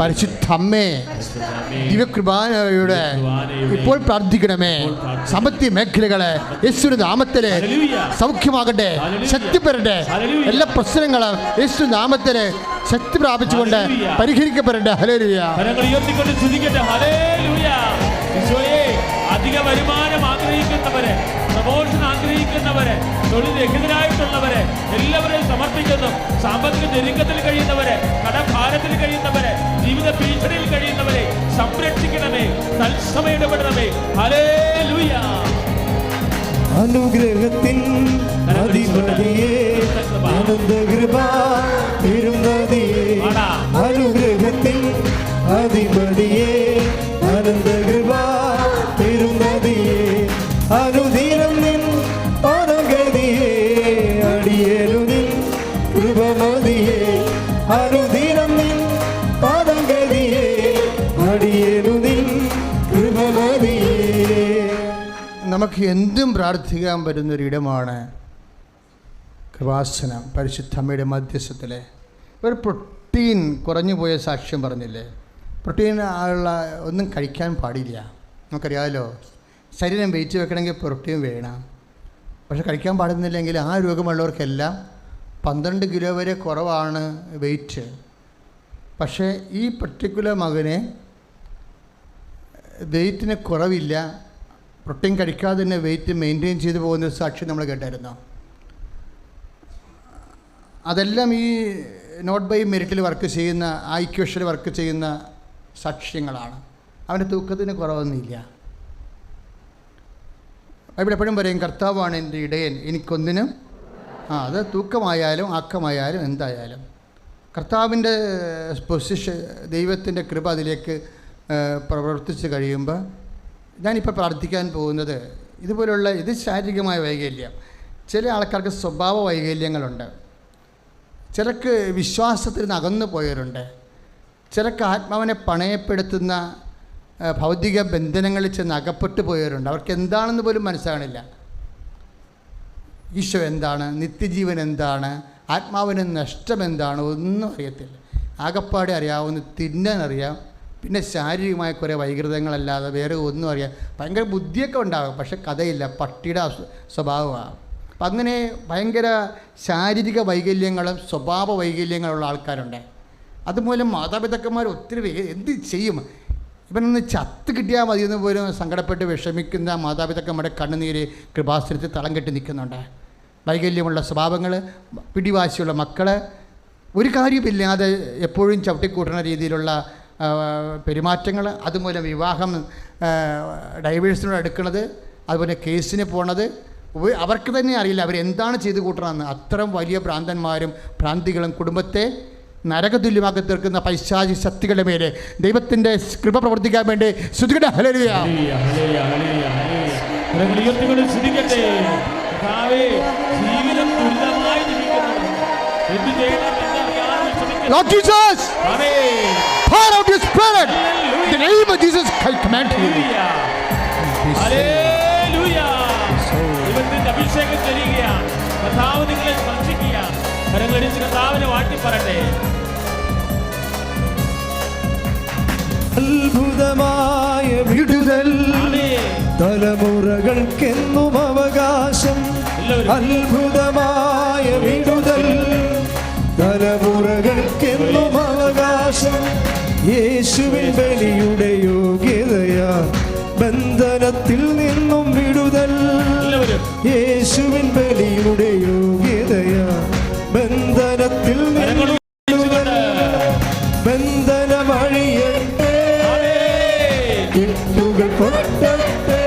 പരിശുദ്ധമ്മേ ദിവ്യകൃപാനയുടെ ഇപ്പോൾ പ്രാർത്ഥിക്കണമേ. സാമ്പത്തിക മേഖലകളെ യേശുവിന്റെ നാമത്തില് സൗഖ്യമാകട്ടെ, ശക്തിപ്പെടട്ടെ. എല്ലാ പ്രശ്നങ്ങളും യേശു നാമത്തില് ശക്തി പ്രാപിച്ചുകൊണ്ട് പരിഹരിക്കപ്പെടട്ടെ. ഹല്ലേലൂയ. അധിക വരുമാനം ആഗ്രഹിക്കുന്നവരെ, പ്രമോഷൻ ആഗ്രഹിക്കുന്നവരെ, തൊഴിൽ രഹിതരായിട്ടുള്ളവരെ എല്ലാവരെയും സമർപ്പിക്കുന്നു. സാമ്പത്തിക ഞെരുക്കത്തിൽ കഴിയുന്നവരെ, കടഭാരത്തിൽ കഴിയുന്നവരെ, ജീവിത ഭീഷണിയിൽ കഴിയുന്നവരെ സംരക്ഷിക്കണമേ, തത്സമയം ഇടപെടണമേ. ഹല്ലേലൂയ. അനുഗ്രഹത്തിൻ അധിപതിയേ, ആനന്ദകൃപ തിരുനദിയേ, അനുഗ്രഹത്തിൻ അധിപതിയേ, ആനന്ദകൃപ തിരുനദിയേ, അനുദിനം നിൻ പരഗതിയേ, അടിയേലുനിൻ കൃപമതിയേ, അനുദിനം നിൻ പരഗതിയേ, അടിയേലുനിൻ കൃപമതിയേ. നമുക്ക് എന്തും പ്രാർത്ഥിക്കാൻ പറ്റുന്നൊരിടമാണ് കൃപാസനം. പരിശുദ്ധമ്മയുടെ മധ്യസ്ഥത്തിലെ ഒരു പ്രോട്ടീൻ കുറഞ്ഞു പോയ സാക്ഷ്യം പറഞ്ഞില്ലേ? പ്രോട്ടീൻ ഉള്ള ഒന്നും കഴിക്കാൻ പാടില്ല. നമുക്കറിയാമല്ലോ, ശരീരം വെയിറ്റ് വെക്കണമെങ്കിൽ പ്രോട്ടീൻ വേണം. പക്ഷെ കഴിക്കാൻ പാടുന്നില്ലെങ്കിൽ ആ രോഗമുള്ളവർക്കെല്ലാം 12 കിലോ വരെ കുറവാണ് വെയിറ്റ്. പക്ഷേ ഈ പർട്ടിക്കുലർ മകന് വെയിറ്റിന് കുറവില്ല. പ്രോട്ടീൻ കഴിക്കാതെ തന്നെ വെയിറ്റ് മെയിൻറ്റെയിൻ ചെയ്തു പോകുന്ന സാക്ഷി നമ്മൾ കേട്ടായിരുന്നു. അതെല്ലാം ഈ നോട്ട് ബൈ മെറിറ്റിൽ വർക്ക് ചെയ്യുന്ന, ഐക്യുഷൽ വർക്ക് ചെയ്യുന്ന സാക്ഷ്യങ്ങളാണ്. അവൻ്റെ തൂക്കത്തിന് കുറവൊന്നുമില്ല. ബൈബിൾ എപ്പോഴും പറയും, കർത്താവാണ് എൻ്റെ ഇടയൻ, എനിക്കൊന്നിനും. അത് തൂക്കമായാലും ആക്കമായാലും എന്തായാലും കർത്താവിൻ്റെ പൊസിഷൻ, ദൈവത്തിൻ്റെ കൃപ അതിലേക്ക് പ്രവർത്തിച്ച് കഴിയുമ്പോൾ, ഞാനിപ്പോൾ പ്രാർത്ഥിക്കാൻ പോകുന്നത് ഇതുപോലുള്ള ഇത് ശാരീരികമായ വൈകല്യം. ചില ആൾക്കാർക്ക് സ്വഭാവ വൈകല്യങ്ങളുണ്ട്. ചിലർക്ക് വിശ്വാസത്തിൽ നിന്ന് അകന്നു പോയവരുണ്ട്. ചിലർക്ക് ആത്മാവിനെ പണയപ്പെടുത്തുന്ന ഭൗതിക ബന്ധനങ്ങളിൽ ചെന്ന് അകപ്പെട്ടു പോയവരുണ്ട്. അവർക്ക് എന്താണെന്ന് പോലും മനസ്സിലാകണില്ല. ഈശോ എന്താണ്, നിത്യജീവൻ എന്താണ്, ആത്മാവിന് നഷ്ടം എന്താണ്, ഒന്നും അറിയത്തില്ല. ആകപ്പാടെ അറിയാവുന്ന തിന്നാനറിയാം, പിന്നെ ശാരീരികമായ കുറേ വൈകൃതങ്ങളല്ലാതെ വേറെ ഒന്നും അറിയാം. ഭയങ്കര ബുദ്ധിയൊക്കെ ഉണ്ടാകും, പക്ഷെ കഥയില്ല, പട്ടിയുടെ സ്വഭാവമാണ്. അപ്പം അങ്ങനെ ഭയങ്കര ശാരീരിക വൈകല്യങ്ങളും സ്വഭാവ വൈകല്യങ്ങളുള്ള ആൾക്കാരുണ്ട്. അതുമൂലം മാതാപിതാക്കന്മാർ ഒത്തിരി എന്ത് ചെയ്യും? ഇവനൊന്ന് ചത്ത് കിട്ടിയാൽ മതിയെന്ന് പോലും സങ്കടപ്പെട്ട് വിഷമിക്കുന്ന മാതാപിതാക്കന്മാരുടെ കണ്ണുനീര് കൃപാസനത്തിൽ തളം കെട്ടി നിൽക്കുന്നുണ്ട്. വൈകല്യമുള്ള സ്വഭാവങ്ങൾ, പിടിവാശിയുള്ള മക്കൾ, ഒരു കാര്യമില്ലാതെ എപ്പോഴും ചവിട്ടിക്കൂട്ടുന്ന രീതിയിലുള്ള പെരുമാറ്റങ്ങൾ, അതുമൂലം വിവാഹം ഡൈവേഴ്സിനോട് എടുക്കുന്നത്, അതുപോലെ കേസിന് പോണത്, അവർക്ക് തന്നെ അറിയില്ല അവരെന്താണ് ചെയ്തു കൂട്ടണമെന്ന്. അത്തരം വലിയ ഭ്രാന്തന്മാരും ഭ്രാന്തികളും കുടുംബത്തെ നരകതുല്യമാക്കി തീർക്കുന്ന പൈശാചിക ശക്തികളുടെ മേലെ ദൈവത്തിൻ്റെ കൃപ പ്രവർത്തിക്കാൻ വേണ്ടി സ്തുതിക്കട്ടെ. Hallelujah. Lord Jesus, pour out your spirit. In the name of Jesus, I command you. Hallelujah. ദൈവത്തിന്റെ അഭിഷേകം ചൊരിയുകയാണ്. കർത്താവ് നിങ്ങളെ സ്പർശിക്കുകയാണ്. കരങ്ങളടിച്ച് കർത്താവിനെ വാഴ്ത്തി പറയട്ടെ. അത്ഭുതമായ വിടുതൽ തലമുറകൾക്കെന്നും അവകാശം. അത്ഭുതമായ വിടുതൽ തലമുറകൾക്കെന്നും അവകാശം. യേശുവിൻ ബലിയുടെ യോഗ്യതയാ ബന്ധനത്തിൽ നിന്നും വിടുതൽ. യേശുവിൻ ബലിയുടെ യോഗ്യതയാ ബന്ധനത്തിൽ നിന്നും വിടുതൽ. ബന്ധനമഴിയട്ടെ, കെട്ടുകൾ പൊട്ടട്ടെ.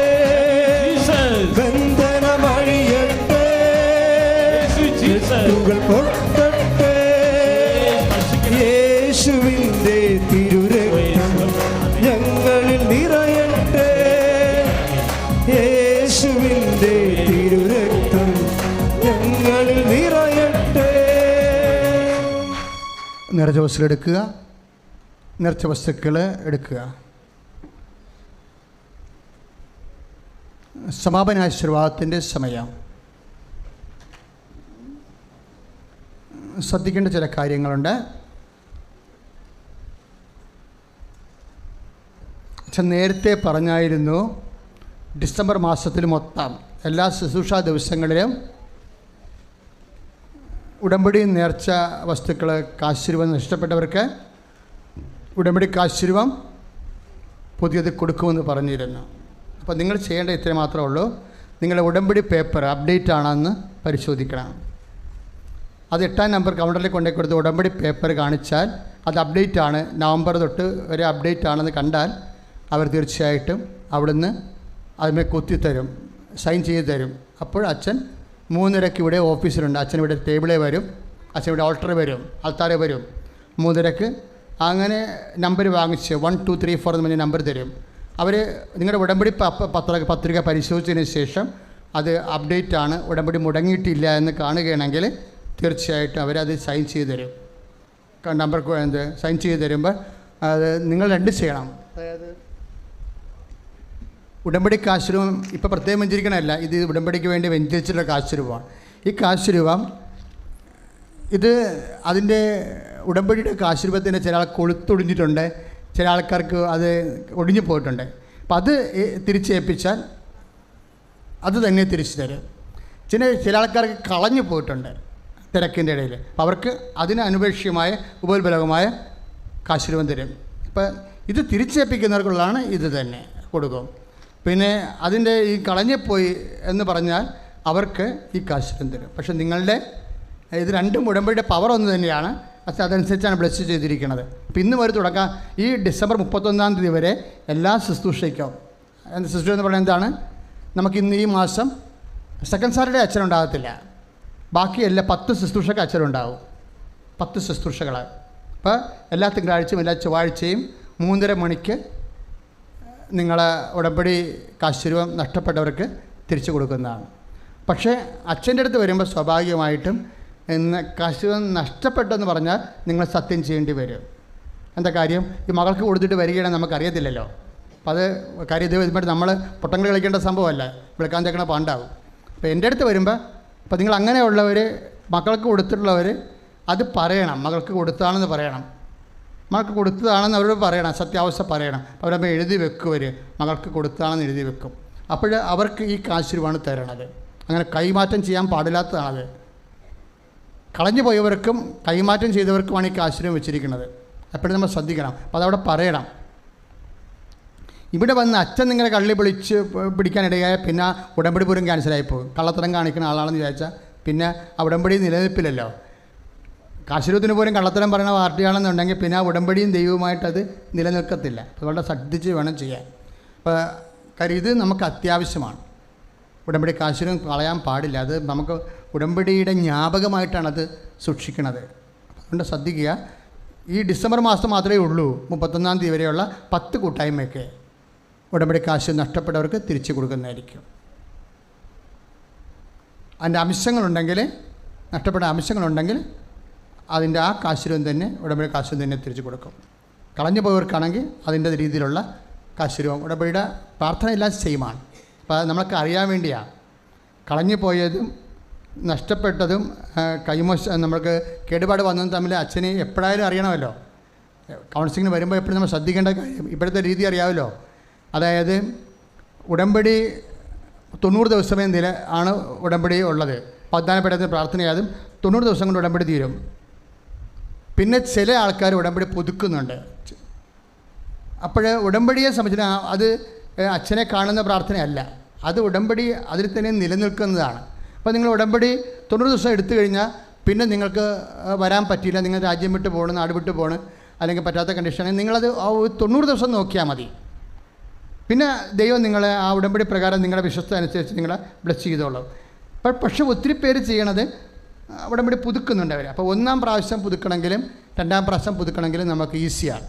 ബന്ധനമഴിയട്ടെ, കെട്ടുകൾ പൊട്ടട്ടെ. യേശുവിൻ്റെ തിരുരക്തം ഞങ്ങളിൽ നിറയട്ടെ. യേശുവിൻ്റെ തിരുരക്തം ഞങ്ങളിൽ നിറയട്ടെ. നിറച്ച വസ്തുക്കൾ എടുക്കുക, നിറച്ച വസ്തുക്കൾ എടുക്കുക. സമാപനാശീർവാദത്തിൻ്റെ സമയം. ശ്രദ്ധിക്കേണ്ട ചില കാര്യങ്ങളുണ്ട്. നേരത്തെ പറഞ്ഞായിരുന്നു ഡിസംബർ മാസത്തിൽ മൊത്തം എല്ലാ ശുശ്രൂഷാ ദിവസങ്ങളിലും ഉടമ്പടി നേർച്ച വസ്തുക്കൾ കാശുരൂപം നഷ്ടപ്പെട്ടവർക്ക് ഉടമ്പടി കാശുരൂപം പുതിയത് കൊടുക്കുമെന്ന് പറഞ്ഞിരുന്നു. അപ്പോൾ നിങ്ങൾ ചെയ്യേണ്ട ഇത്രേ മാത്രമേ ഉള്ളൂ. നിങ്ങളുടെ ഉടമ്പടി പേപ്പർ അപ്ഡേറ്റ് ആണെന്ന് പരിശോധിക്കണം. അത് 8-ാം നമ്പർ കൗണ്ടറിൽ കൊണ്ടേ കൊടുത്ത് ഉടമ്പടി പേപ്പർ കാണിച്ചാൽ അത് അപ്ഡേറ്റ് ആണ്, നവംബർ തൊട്ട് വരെ അപ്ഡേറ്റ് ആണെന്ന് കണ്ടാൽ അവർ തീർച്ചയായിട്ടും അവിടുന്ന് അതിന്മേൽ കുത്തിത്തരും, സൈൻ ചെയ്ത് തരും. അപ്പോൾ അച്ഛൻ 3:30 ഇവിടെ ഓഫീസിലുണ്ട്. അച്ഛൻ ഇവിടെ ടേബിളേ വരും, അച്ഛൻ ഇവിടെ ഓൾട്ടറിൽ വരും, ആൾത്താരെ വരും. 3:30 അങ്ങനെ നമ്പർ വാങ്ങിച്ച് 1 2 3 4 എന്ന് പറഞ്ഞ നമ്പർ തരും. അവർ നിങ്ങളുടെ ഉടമ്പടി പത്രിക പരിശോധിച്ചതിന് ശേഷം അത് അപ്ഡേറ്റ് ആണ്, ഉടമ്പടി മുടങ്ങിയിട്ടില്ല എന്ന് കാണുകയാണെങ്കിൽ തീർച്ചയായിട്ടും അവരത് സൈൻ ചെയ്ത് തരും. നമ്പർ സൈൻ ചെയ്ത് തരുമ്പോൾ അത് നിങ്ങൾ 2 ചെയ്യണം. അതായത് ഉടമ്പടി കാശുരൂപം ഇപ്പോൾ പ്രത്യേകം വെഞ്ചരിക്കണമല്ല, ഇത് ഉടമ്പടിക്ക് വേണ്ടി വെഞ്ചരിച്ചിട്ടുള്ള കാശുരൂപമാണ്. ഈ കാശുരൂപം ഇത് അതിൻ്റെ ഉടമ്പടിയുടെ കാശുരൂപത്തിൻ്റെ ചില ആൾ കൊളുത്തൊടിഞ്ഞിട്ടുണ്ട്, ചില ആൾക്കാർക്ക് അത് ഒടിഞ്ഞു പോയിട്ടുണ്ട്. അപ്പം അത് തിരിച്ചേൽപ്പിച്ചാൽ അത് തന്നെ തിരിച്ചു തരും. ചില ആൾക്കാർക്ക് കളഞ്ഞു പോയിട്ടുണ്ട് തിരക്കിൻ്റെ ഇടയിൽ. അപ്പോൾ അവർക്ക് അതിന് അനുപേക്ഷ്യമായ ഉപോത്ബലകമായ കാശുരൂപം തരും. ഇപ്പം ഇത് തിരിച്ചേൽപ്പിക്കുന്നവർക്കുള്ളതാണ് ഇത് തന്നെ കൊടുക്കും. പിന്നെ അതിൻ്റെ ഈ കളഞ്ഞുപോയി എന്ന് പറഞ്ഞാൽ അവർക്ക് ഈ കാശുരൂപം തരും. പക്ഷെ നിങ്ങളുടെ ഇത് രണ്ടും ഉടമ്പടിയുടെ പവർ ഒന്ന് തന്നെയാണ്. പക്ഷേ അതനുസരിച്ചാണ് ബ്ലെസ് ചെയ്തിരിക്കുന്നത്. അപ്പം ഇന്ന് വരെ തുടങ്ങാം. ഈ ഡിസംബർ 31-ാം തീയതി വരെ എല്ലാ ശുശ്രൂഷയ്ക്കും, ശുശ്രൂഷ എന്ന് പറയുന്നത് എന്താണ്, നമുക്കിന്ന് ഈ മാസം സെക്കൻഡ് സാറ്റർഡേ അച്ഛനുണ്ടാകത്തില്ല. ബാക്കി എല്ലാ 10 ശുശ്രൂഷയ്ക്ക് അച്ഛനുണ്ടാവും. 10 ശുശ്രൂഷകൾ. അപ്പോൾ എല്ലാ തിങ്കളാഴ്ചയും എല്ലാ ചൊവ്വാഴ്ചയും 3:30 മണിക്ക് നിങ്ങളെ ഉടമ്പടി കാശുരൂപം നഷ്ടപ്പെട്ടവർക്ക് തിരിച്ചു കൊടുക്കുന്നതാണ്. പക്ഷേ അച്ഛൻ്റെ അടുത്ത് വരുമ്പോൾ സ്വാഭാവികമായിട്ടും ഇന്ന് കാശുരൂപം നഷ്ടപ്പെട്ടെന്ന് പറഞ്ഞാൽ നിങ്ങൾ സത്യം ചെയ്യേണ്ടി വരും. എന്താ കാര്യം, ഈ മകൾക്ക് കൊടുത്തിട്ട് വരികയാണെങ്കിൽ നമുക്കറിയത്തില്ലല്ലോ. അപ്പോൾ അത് കാര്യം ഇത് വരുമ്പോൾ നമ്മൾ പൊട്ടങ്ങൾ കളിക്കേണ്ട സംഭവമല്ല, വിളിക്കാൻ തേക്കണ പാണ്ടാവും. അപ്പോൾ എൻ്റെ അടുത്ത് വരുമ്പോൾ അപ്പോൾ നിങ്ങൾ അങ്ങനെയുള്ളവർ മക്കൾക്ക് കൊടുത്തിട്ടുള്ളവർ അത് പറയണം, മകൾക്ക് കൊടുത്താണെന്ന് പറയണം. മകൾക്ക് കൊടുത്തതാണെന്ന് അവരോട് പറയണം, സത്യാവസ്ഥ പറയണം. അവരപ്പോൾ എഴുതി വെക്കും, മകൾക്ക് കൊടുത്തതാണെന്ന് എഴുതി വെക്കും. അപ്പോൾ അവർക്ക് ഈ കാശുരൂപമാണ് തരണത്. അങ്ങനെ കൈമാറ്റം ചെയ്യാൻ പാടില്ലാത്തതാണത്. കളഞ്ഞു പോയവർക്കും കൈമാറ്റം ചെയ്തവർക്കുമാണ് ഈ കാശുരൂപം വെച്ചിരിക്കുന്നത്. എപ്പോഴും നമ്മൾ ശ്രദ്ധിക്കണം. അപ്പോൾ അതവിടെ പറയണം. ഇവിടെ വന്ന് അച്ഛൻ നിങ്ങളെ കള്ളി പിടിക്കാനിടയായ പിന്നെ ഉടമ്പടി പോലും ക്യാൻസലായി പോകും. കള്ളത്തരം കാണിക്കുന്ന ആളാണെന്ന് വിചാരിച്ചാൽ പിന്നെ ആ ഉടമ്പടി നിലനിൽപ്പില്ലല്ലോ. കാശുരൂപത്തിന് പോലും കള്ളത്തരം പറയുന്ന പാർട്ടിയാണെന്നുണ്ടെങ്കിൽ പിന്നെ ആ ഉടമ്പടിയും ദൈവവുമായിട്ടത് നിലനിൽക്കത്തില്ല. അപ്പോൾ വളരെ ശ്രദ്ധിച്ച് വേണം ചെയ്യാൻ. അപ്പോൾ കാര്യം ഇത് നമുക്ക് അത്യാവശ്യമാണ്. ഉടമ്പടി കാശുരൂപം കളയാൻ പാടില്ല. അത് നമുക്ക് ഉടമ്പടിയുടെ ജ്ഞാപകമായിട്ടാണത് സൂക്ഷിക്കുന്നത്. അതുകൊണ്ട് ശ്രദ്ധിക്കുക. ഈ ഡിസംബർ മാസം മാത്രമേ ഉള്ളൂ 31-ാം തീയതി വരെയുള്ള 10 കൂട്ടായ്മയൊക്കെ ഉടമ്പടി കാശ് നഷ്ടപ്പെട്ടവർക്ക് തിരിച്ചു കൊടുക്കുന്നതായിരിക്കും. അതിൻ്റെ അംശങ്ങളുണ്ടെങ്കിൽ, നഷ്ടപ്പെട്ട അംശങ്ങളുണ്ടെങ്കിൽ അതിൻ്റെ ആ കാശുരൂപം തന്നെ ഉടമ്പടി കാശുരൂപം തന്നെ തിരിച്ചു കൊടുക്കും. കളഞ്ഞു പോയവർക്കാണെങ്കിൽ അതിൻ്റെ രീതിയിലുള്ള കാശുരൂപം ഉടമ്പടിയുടെ പ്രാർത്ഥന എല്ലാം സെയിമാണ്. അപ്പോൾ അത് നമ്മൾക്ക് അറിയാൻ വേണ്ടിയാണ്. കളഞ്ഞു പോയതും നഷ്ടപ്പെട്ടതും നമ്മൾക്ക് കേടുപാട് വന്നതും തമ്മിൽ അച്ഛന് എപ്പോഴായാലും അറിയണമല്ലോ. കൗൺസിലിങ്ങിന് വരുമ്പോൾ എപ്പോഴും നമ്മൾ ശ്രദ്ധിക്കേണ്ട കാര്യം ഇപ്പോഴത്തെ രീതി അറിയാമല്ലോ. അതായത് ഉടമ്പടി 90 ദിവസമേ ആണ് ഉടമ്പടി ഉള്ളത്. പ്രധാനപ്പെട്ട പ്രാർത്ഥനയാതും 90 ദിവസം കൊണ്ട് ഉടമ്പടി തീരും. പിന്നെ ചില ആൾക്കാർ ഉടമ്പടി പുതുക്കുന്നുണ്ട്. അപ്പോൾ ഉടമ്പടിയെ സംബന്ധിച്ച് അത് അച്ഛനെ കാണുന്ന പ്രാർത്ഥനയല്ല, അത് ഉടമ്പടി അതിൽ തന്നെ നിലനിൽക്കുന്നതാണ്. അപ്പോൾ നിങ്ങൾ ഉടമ്പടി 90 ദിവസം എടുത്തു കഴിഞ്ഞാൽ പിന്നെ നിങ്ങൾക്ക് വരാൻ പറ്റിയില്ല, നിങ്ങൾ രാജ്യം വിട്ട് പോകണം, നാട് വിട്ട് പോകണം, അല്ലെങ്കിൽ പറ്റാത്ത കണ്ടീഷനാണെങ്കിൽ നിങ്ങളത് 90 ദിവസം നോക്കിയാൽ മതി. പിന്നെ ദൈവം നിങ്ങളെ ആ ഉടമ്പടി പ്രകാരം നിങ്ങളുടെ വിശ്വസ്ത അനുസരിച്ച് നിങ്ങളെ ബ്ലെസ് ചെയ്തോളൂ. പക്ഷേ ഒത്തിരി പേര് ചെയ്യണത് ഉടമ്പടി പുതുക്കുന്നുണ്ട് അവർ. അപ്പോൾ 1-ാം പ്രാവശ്യം പുതുക്കണമെങ്കിലും 2-ാം പ്രാവശ്യം പുതുക്കണമെങ്കിലും നമുക്ക് ഈസിയാണ്.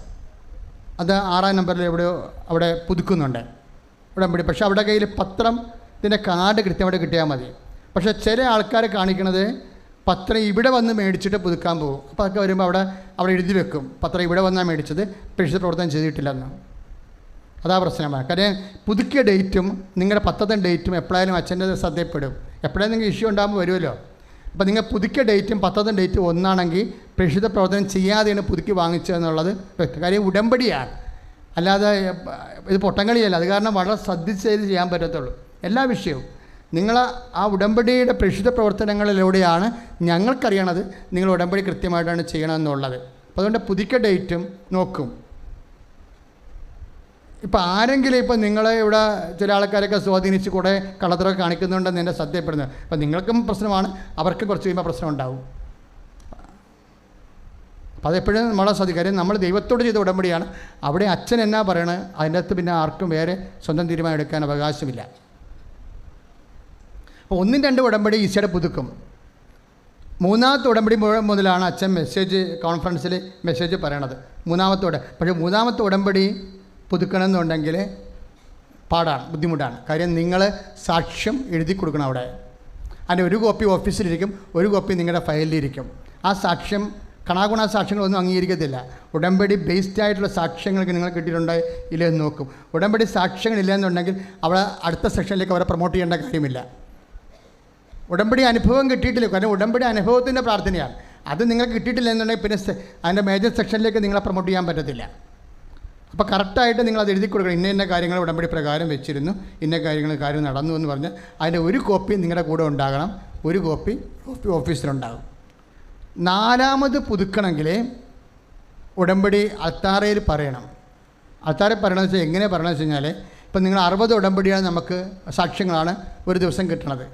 അത് 6-ാം നമ്പറിൽ എവിടെയോ അവിടെ പുതുക്കുന്നുണ്ട് ഉടമ്പടി. പക്ഷേ അവിടെ കയ്യിൽ പത്രത്തിൻ്റെ കാർഡ് കൃത്യമായിട്ട് കിട്ടിയാൽ മതി. പക്ഷേ ചില ആൾക്കാർ കാണിക്കണത് പത്രം ഇവിടെ വന്ന് മേടിച്ചിട്ട് പുതുക്കാൻ പോകും. അപ്പോൾ അതൊക്കെ വരുമ്പോൾ അവിടെ എഴുതി വെക്കും, പത്രം ഇവിടെ വന്നാൽ മേടിച്ചത് പ്രേക്ഷിത പ്രവർത്തനം ചെയ്തിട്ടില്ലെന്ന്. അതാ പ്രശ്നമാണ്. കാര്യം പുതുക്കിയ ഡേറ്റും നിങ്ങളുടെ പത്രത്തെ ഡേറ്റും എപ്പോഴായാലും അച്ഛൻ്റെ ശ്രദ്ധയിൽപ്പെടും. എപ്പോഴായാലും നിങ്ങൾക്ക് ഇഷ്യൂ ഉണ്ടാകുമ്പോൾ വരുമല്ലോ. അപ്പോൾ നിങ്ങൾ പുതുക്കിയ ഡേറ്റും പത്രത്തെ ഡേറ്റും ഒന്നാണെങ്കിൽ പ്രേക്ഷിത പ്രവർത്തനം ചെയ്യാതെയാണ് പുതുക്കി വാങ്ങിച്ചതെന്നുള്ളത് വ്യക്തം. കാര്യം ഉടമ്പടിയാണ്, അല്ലാതെ ഇത് പൊട്ടങ്കളിയല്ല. അത് കാരണം വളരെ ശ്രദ്ധിച്ച് ചെയ്യാൻ പറ്റത്തുള്ളൂ എല്ലാ വിഷയവും. നിങ്ങൾ ആ ഉടമ്പടിയുടെ പ്രേക്ഷിത പ്രവർത്തനങ്ങളിലൂടെയാണ് ഞങ്ങൾക്കറിയണത് നിങ്ങൾ ഉടമ്പടി കൃത്യമായിട്ടാണ് ചെയ്യണമെന്നുള്ളത്. അപ്പോൾ അതുകൊണ്ട് പുതുക്കിയ ഡേറ്റും നോക്കും. ഇപ്പോൾ ആരെങ്കിലും ഇപ്പോൾ നിങ്ങളെ ഇവിടെ ചില ആൾക്കാരൊക്കെ സ്വാധീനിച്ച് കൂടെ കള്ളത്തരമൊക്കെ കാണിക്കുന്നുണ്ടെന്ന് എൻ്റെ ശ്രദ്ധയപ്പെടുന്നത്. അപ്പോൾ നിങ്ങൾക്കും പ്രശ്നമാണ്, അവർക്ക് കുറച്ച് കഴിയുമ്പോൾ പ്രശ്നം ഉണ്ടാവും. അപ്പോൾ അതെപ്പോഴും നമ്മളെ ശ്രദ്ധിക്കുക. കാര്യം നമ്മൾ ദൈവത്തോട് ചെയ്ത ഉടമ്പടിയാണ്. അവിടെ അച്ഛൻ എന്നാ പറയണത് അതിൻ്റെ അകത്ത് പിന്നെ ആർക്കും വേറെ സ്വന്തം തീരുമാനം എടുക്കാൻ അവകാശമില്ല. അപ്പോൾ 1-2 ഉടമ്പടി ഈശോയുടെ പുതുക്കും. 3-ാമത്തെ ഉടമ്പടി മുതലാണ് അച്ഛൻ കോൺഫറൻസിൽ മെസ്സേജ് പറയണത്. 3-ാമത്തെ പക്ഷേ 3-ാമത്തെ ഉടമ്പടി പുതുക്കണമെന്നുണ്ടെങ്കിൽ പാടാണ്, ബുദ്ധിമുട്ടാണ്. കാര്യം നിങ്ങൾ സാക്ഷ്യം എഴുതി കൊടുക്കണം അവിടെ. അതിൻ്റെ ഒരു കോപ്പി ഓഫീസിലിരിക്കും, ഒരു കോപ്പി നിങ്ങളുടെ ഫയലിലിരിക്കും. ആ സാക്ഷ്യം കണാഗുണ സാക്ഷ്യങ്ങളൊന്നും അംഗീകരിക്കത്തില്ല. ഉടമ്പടി ബേസ്ഡ് ആയിട്ടുള്ള സാക്ഷ്യങ്ങൾക്ക് നിങ്ങൾ കിട്ടിയിട്ടുണ്ടോ ഇല്ലെന്ന് നോക്കും. ഉടമ്പടി സാക്ഷ്യങ്ങളില്ല എന്നുണ്ടെങ്കിൽ അവിടെ അടുത്ത സെക്ഷനിലേക്ക് അവരെ പ്രൊമോട്ട് ചെയ്യേണ്ട കാര്യമില്ല. ഉടമ്പടി അനുഭവം കിട്ടിയിട്ടില്ല, കാരണം ഉടമ്പടി അനുഭവത്തിൻ്റെ പ്രാർത്ഥനയാണ്. അത് നിങ്ങൾക്ക് കിട്ടിയിട്ടില്ല എന്നുണ്ടെങ്കിൽ പിന്നെ അതിൻ്റെ മേജർ സെക്ഷനിലേക്ക് നിങ്ങളെ പ്രൊമോട്ട് ചെയ്യാൻ പറ്റത്തില്ല. അപ്പോൾ കറക്റ്റായിട്ട് നിങ്ങളത് എഴുതി കൊടുക്കണം. ഇന്ന കാര്യങ്ങൾ ഉടമ്പടി പ്രകാരം വെച്ചിരുന്നു, ഇന്ന കാര്യം നടന്നു എന്ന് പറഞ്ഞ് അതിൻ്റെ ഒരു കോപ്പി നിങ്ങളുടെ കൂടെ ഉണ്ടാകണം, ഒരു കോപ്പി ഓഫീസിലുണ്ടാകും. 4-ാമത് പുതുക്കണമെങ്കിൽ ഉടമ്പടി അൾത്താരയിൽ പറയണം. അൾത്താരയിൽ പറയണമെന്ന് വെച്ചാൽ എങ്ങനെ പറയണമെന്ന് വെച്ച് കഴിഞ്ഞാൽ, ഇപ്പം നിങ്ങൾ 60 ഉടമ്പടിയാണ് നമുക്ക് സാക്ഷ്യങ്ങളാണ് ഒരു ദിവസം കിട്ടണത്.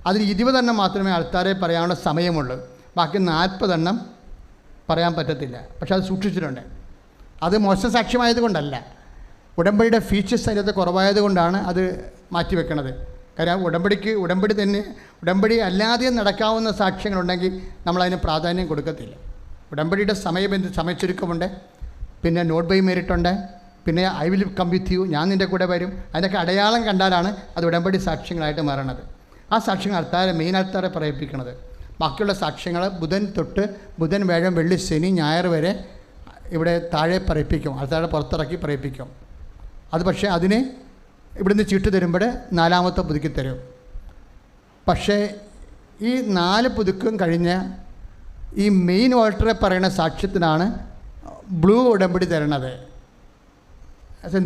അതിൽ 20 എണ്ണം മാത്രമേ അൾത്താരയിൽ പറയാനുള്ള സമയമുള്ളൂ. ബാക്കി 40 എണ്ണം പറയാൻ പറ്റത്തില്ല. പക്ഷെ അത് സൂക്ഷിച്ചിട്ടുണ്ട്. അത് മോശം സാക്ഷ്യമായതുകൊണ്ടല്ല, ഉടമ്പടിയുടെ ഫീച്ചേഴ്സ് അതിനകത്ത് കുറവായതുകൊണ്ടാണ് അത് മാറ്റിവെക്കണത്. കാര്യം ഉടമ്പടി അല്ലാതെ നടക്കാവുന്ന സാക്ഷ്യങ്ങളുണ്ടെങ്കിൽ നമ്മളതിന് പ്രാധാന്യം കൊടുക്കത്തില്ല. ഉടമ്പടിയുടെ സമയച്ചുരുക്കമുണ്ട്, പിന്നെ നോട്ട് ബൈ മെറിറ്റുണ്ട്, പിന്നെ I will come with you, ഞാൻ നിൻ്റെ കൂടെ വരും. അതിനൊക്കെ അടയാളം കണ്ടാലാണ് അത് ഉടമ്പടി സാക്ഷ്യങ്ങളായിട്ട് മാറണത്. ആ സാക്ഷ്യങ്ങൾ മെയിൻ അൾത്താരെ പറയിപ്പിക്കണത്. ബാക്കിയുള്ള സാക്ഷ്യങ്ങൾ ബുധൻ വ്യാഴം വെള്ളി ശനി ഞായർ വരെ ഇവിടെ താഴെ പറയിപ്പിക്കും, അൾത്താരെ പുറത്തിറക്കി പറയിപ്പിക്കും. അത് പക്ഷേ അതിന് ഇവിടുന്ന് ചീട്ട് തരുമ്പോൾ 4-ാമത്തെ പുതുക്കി തരും. പക്ഷേ ഈ 4 പുതുക്കും കഴിഞ്ഞ് ഈ മെയിൻ ഓൾട്ടറെ പറയുന്ന സാക്ഷ്യത്തിനാണ് ബ്ലൂ ഉടമ്പടി തരണത്.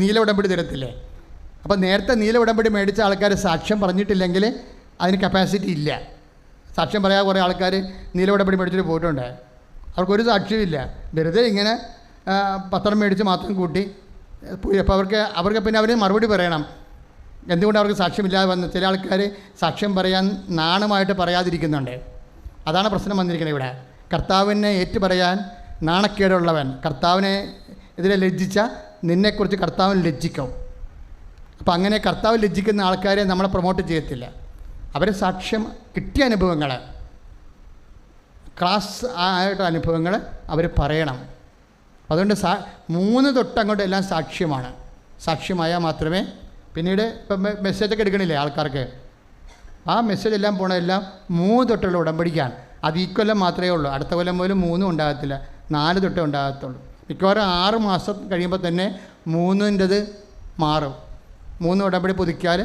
നീല ഉടമ്പടി തരത്തില്ലേ? അപ്പോൾ നേരത്തെ നീല ഉടമ്പടി മേടിച്ച ആൾക്കാർ സാക്ഷ്യം പറഞ്ഞിട്ടില്ലെങ്കിൽ അതിന് കപ്പാസിറ്റി ഇല്ല. സാക്ഷ്യം പറയാൻ കുറേ ആൾക്കാർ നീല ഉടമ്പടി മേടിച്ചിട്ട് പോയിട്ടുണ്ട്. അവർക്കൊരു സാക്ഷ്യമില്ല, വെറുതെ ഇങ്ങനെ പത്രം മേടിച്ച് മാത്രം കൂട്ടി അപ്പോൾ അവർക്ക് പിന്നെ അവർ മറുപടി പറയണം. എന്തുകൊണ്ട് അവർക്ക് സാക്ഷ്യമില്ലാതെ വന്ന് ചില ആൾക്കാർ സാക്ഷ്യം പറയാൻ നാണമായിട്ട് പറയാതിരിക്കുന്നുണ്ട്. അതാണ് പ്രശ്നം വന്നിരിക്കുന്നത് ഇവിടെ. കർത്താവിനെ ഏറ്റുപറയാൻ നാണക്കേടുള്ളവൻ, കർത്താവിനെ എതിരെ ലജ്ജിച്ച നിന്നെക്കുറിച്ച് കർത്താവിന് ലജ്ജിക്കും. അപ്പോൾ അങ്ങനെ കർത്താവ് ലജ്ജിക്കുന്ന ആൾക്കാരെ നമ്മളെ പ്രൊമോട്ട് ചെയ്യത്തില്ല. അവർ സാക്ഷ്യം കിട്ടിയ അനുഭവങ്ങൾ, ക്ലാസ് ആയിട്ട് അനുഭവങ്ങൾ അവർ പറയണം. അതുകൊണ്ട് 3 തൊട്ട് അങ്ങോട്ട് എല്ലാം സാക്ഷ്യമാണ്. സാക്ഷ്യമായാൽ മാത്രമേ പിന്നീട് ഇപ്പം മെസ്സേജൊക്കെ എടുക്കണില്ലേ ആൾക്കാർക്ക്, ആ മെസ്സേജ് എല്ലാം പോണതെല്ലാം 3 തൊട്ടുള്ള ഉടമ്പടിക്കാണ്. അത് ഈ കൊല്ലം മാത്രമേ ഉള്ളൂ. അടുത്ത കൊല്ലം പോലും 3 ഉണ്ടാകത്തില്ല, 4 തൊട്ടേ ഉണ്ടാകത്തുള്ളൂ. മിക്കവാറും 6 മാസം കഴിയുമ്പോൾ തന്നെ 3ൻ്റെത് മാറും. 3 ഉടമ്പടി പുതുക്കിയാൽ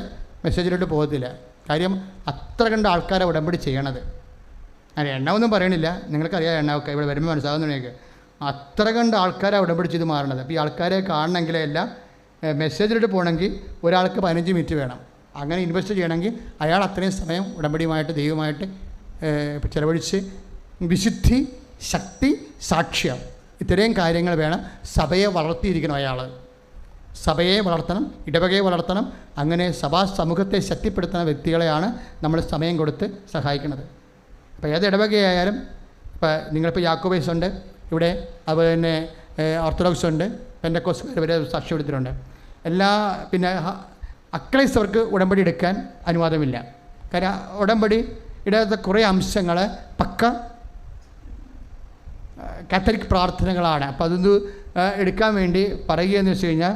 മെസ്സേജിലോട്ട് പോകത്തില്ല. കാര്യം അത്ര കണ്ട ആൾക്കാരെ ഉടമ്പടി ചെയ്യണത്. ഞാൻ എണ്ണമൊന്നും പറയണില്ല, നിങ്ങൾക്കറിയാം എണ്ണമൊക്കെ ഇവിടെ വരുമ്പോൾ മനസ്സിലാകുന്നതിനൊക്കെ അത്ര കണ്ട ആൾക്കാരെ ഉടമ്പടി ചെയ്ത് മാറണത്. അപ്പോൾ ഈ ആൾക്കാരെ കാണണമെങ്കിൽ എല്ലാം മെസ്സേജിലോട്ട് പോകണമെങ്കിൽ ഒരാൾക്ക് 15 മിനിറ്റ് വേണം. അങ്ങനെ ഇൻവെസ്റ്റ് ചെയ്യണമെങ്കിൽ അയാൾ അത്രയും സമയം ഉടമ്പടിയുമായിട്ട് ദൈവമായിട്ട് ചിലവഴിച്ച് വിശുദ്ധി, ശക്തി, സാക്ഷ്യം, ഇത്രയും കാര്യങ്ങൾ വേണം. സഭയെ വളർത്തിയിരിക്കണം അയാൾ. സഭയെ വളർത്തണം, ഇടവകയെ വളർത്തണം. അങ്ങനെ സഭാ സമൂഹത്തെ ശക്തിപ്പെടുത്തുന്ന വ്യക്തികളെയാണ് നമ്മൾ സമയം കൊടുത്ത് സഹായിക്കുന്നത്. അപ്പോൾ ഏത് ഇടവകയായാലും, ഇപ്പോൾ നിങ്ങളിപ്പോൾ യാക്കോബൈസ് ഉണ്ട് ഇവിടെ, അതുപോലെ തന്നെ ഓർത്തഡോക്സ് ഉണ്ട്, പെന്തക്കോസ്തുകാർ വരെ സാക്ഷ്യം എടുത്തിട്ടുണ്ട്. പിന്നെ അക്രൈസ്തവർക്ക് ഉടമ്പടി എടുക്കാൻ അനുവാദമില്ല. കാര്യം ഉടമ്പടി ഇടത്തെ കുറേ അംശങ്ങൾ പക്ക കാത്തലിക് പ്രാർത്ഥനകളാണ്. അപ്പോൾ അതൊന്ന് എടുക്കാൻ വേണ്ടി പറയുകയെന്ന് വെച്ച് കഴിഞ്ഞാൽ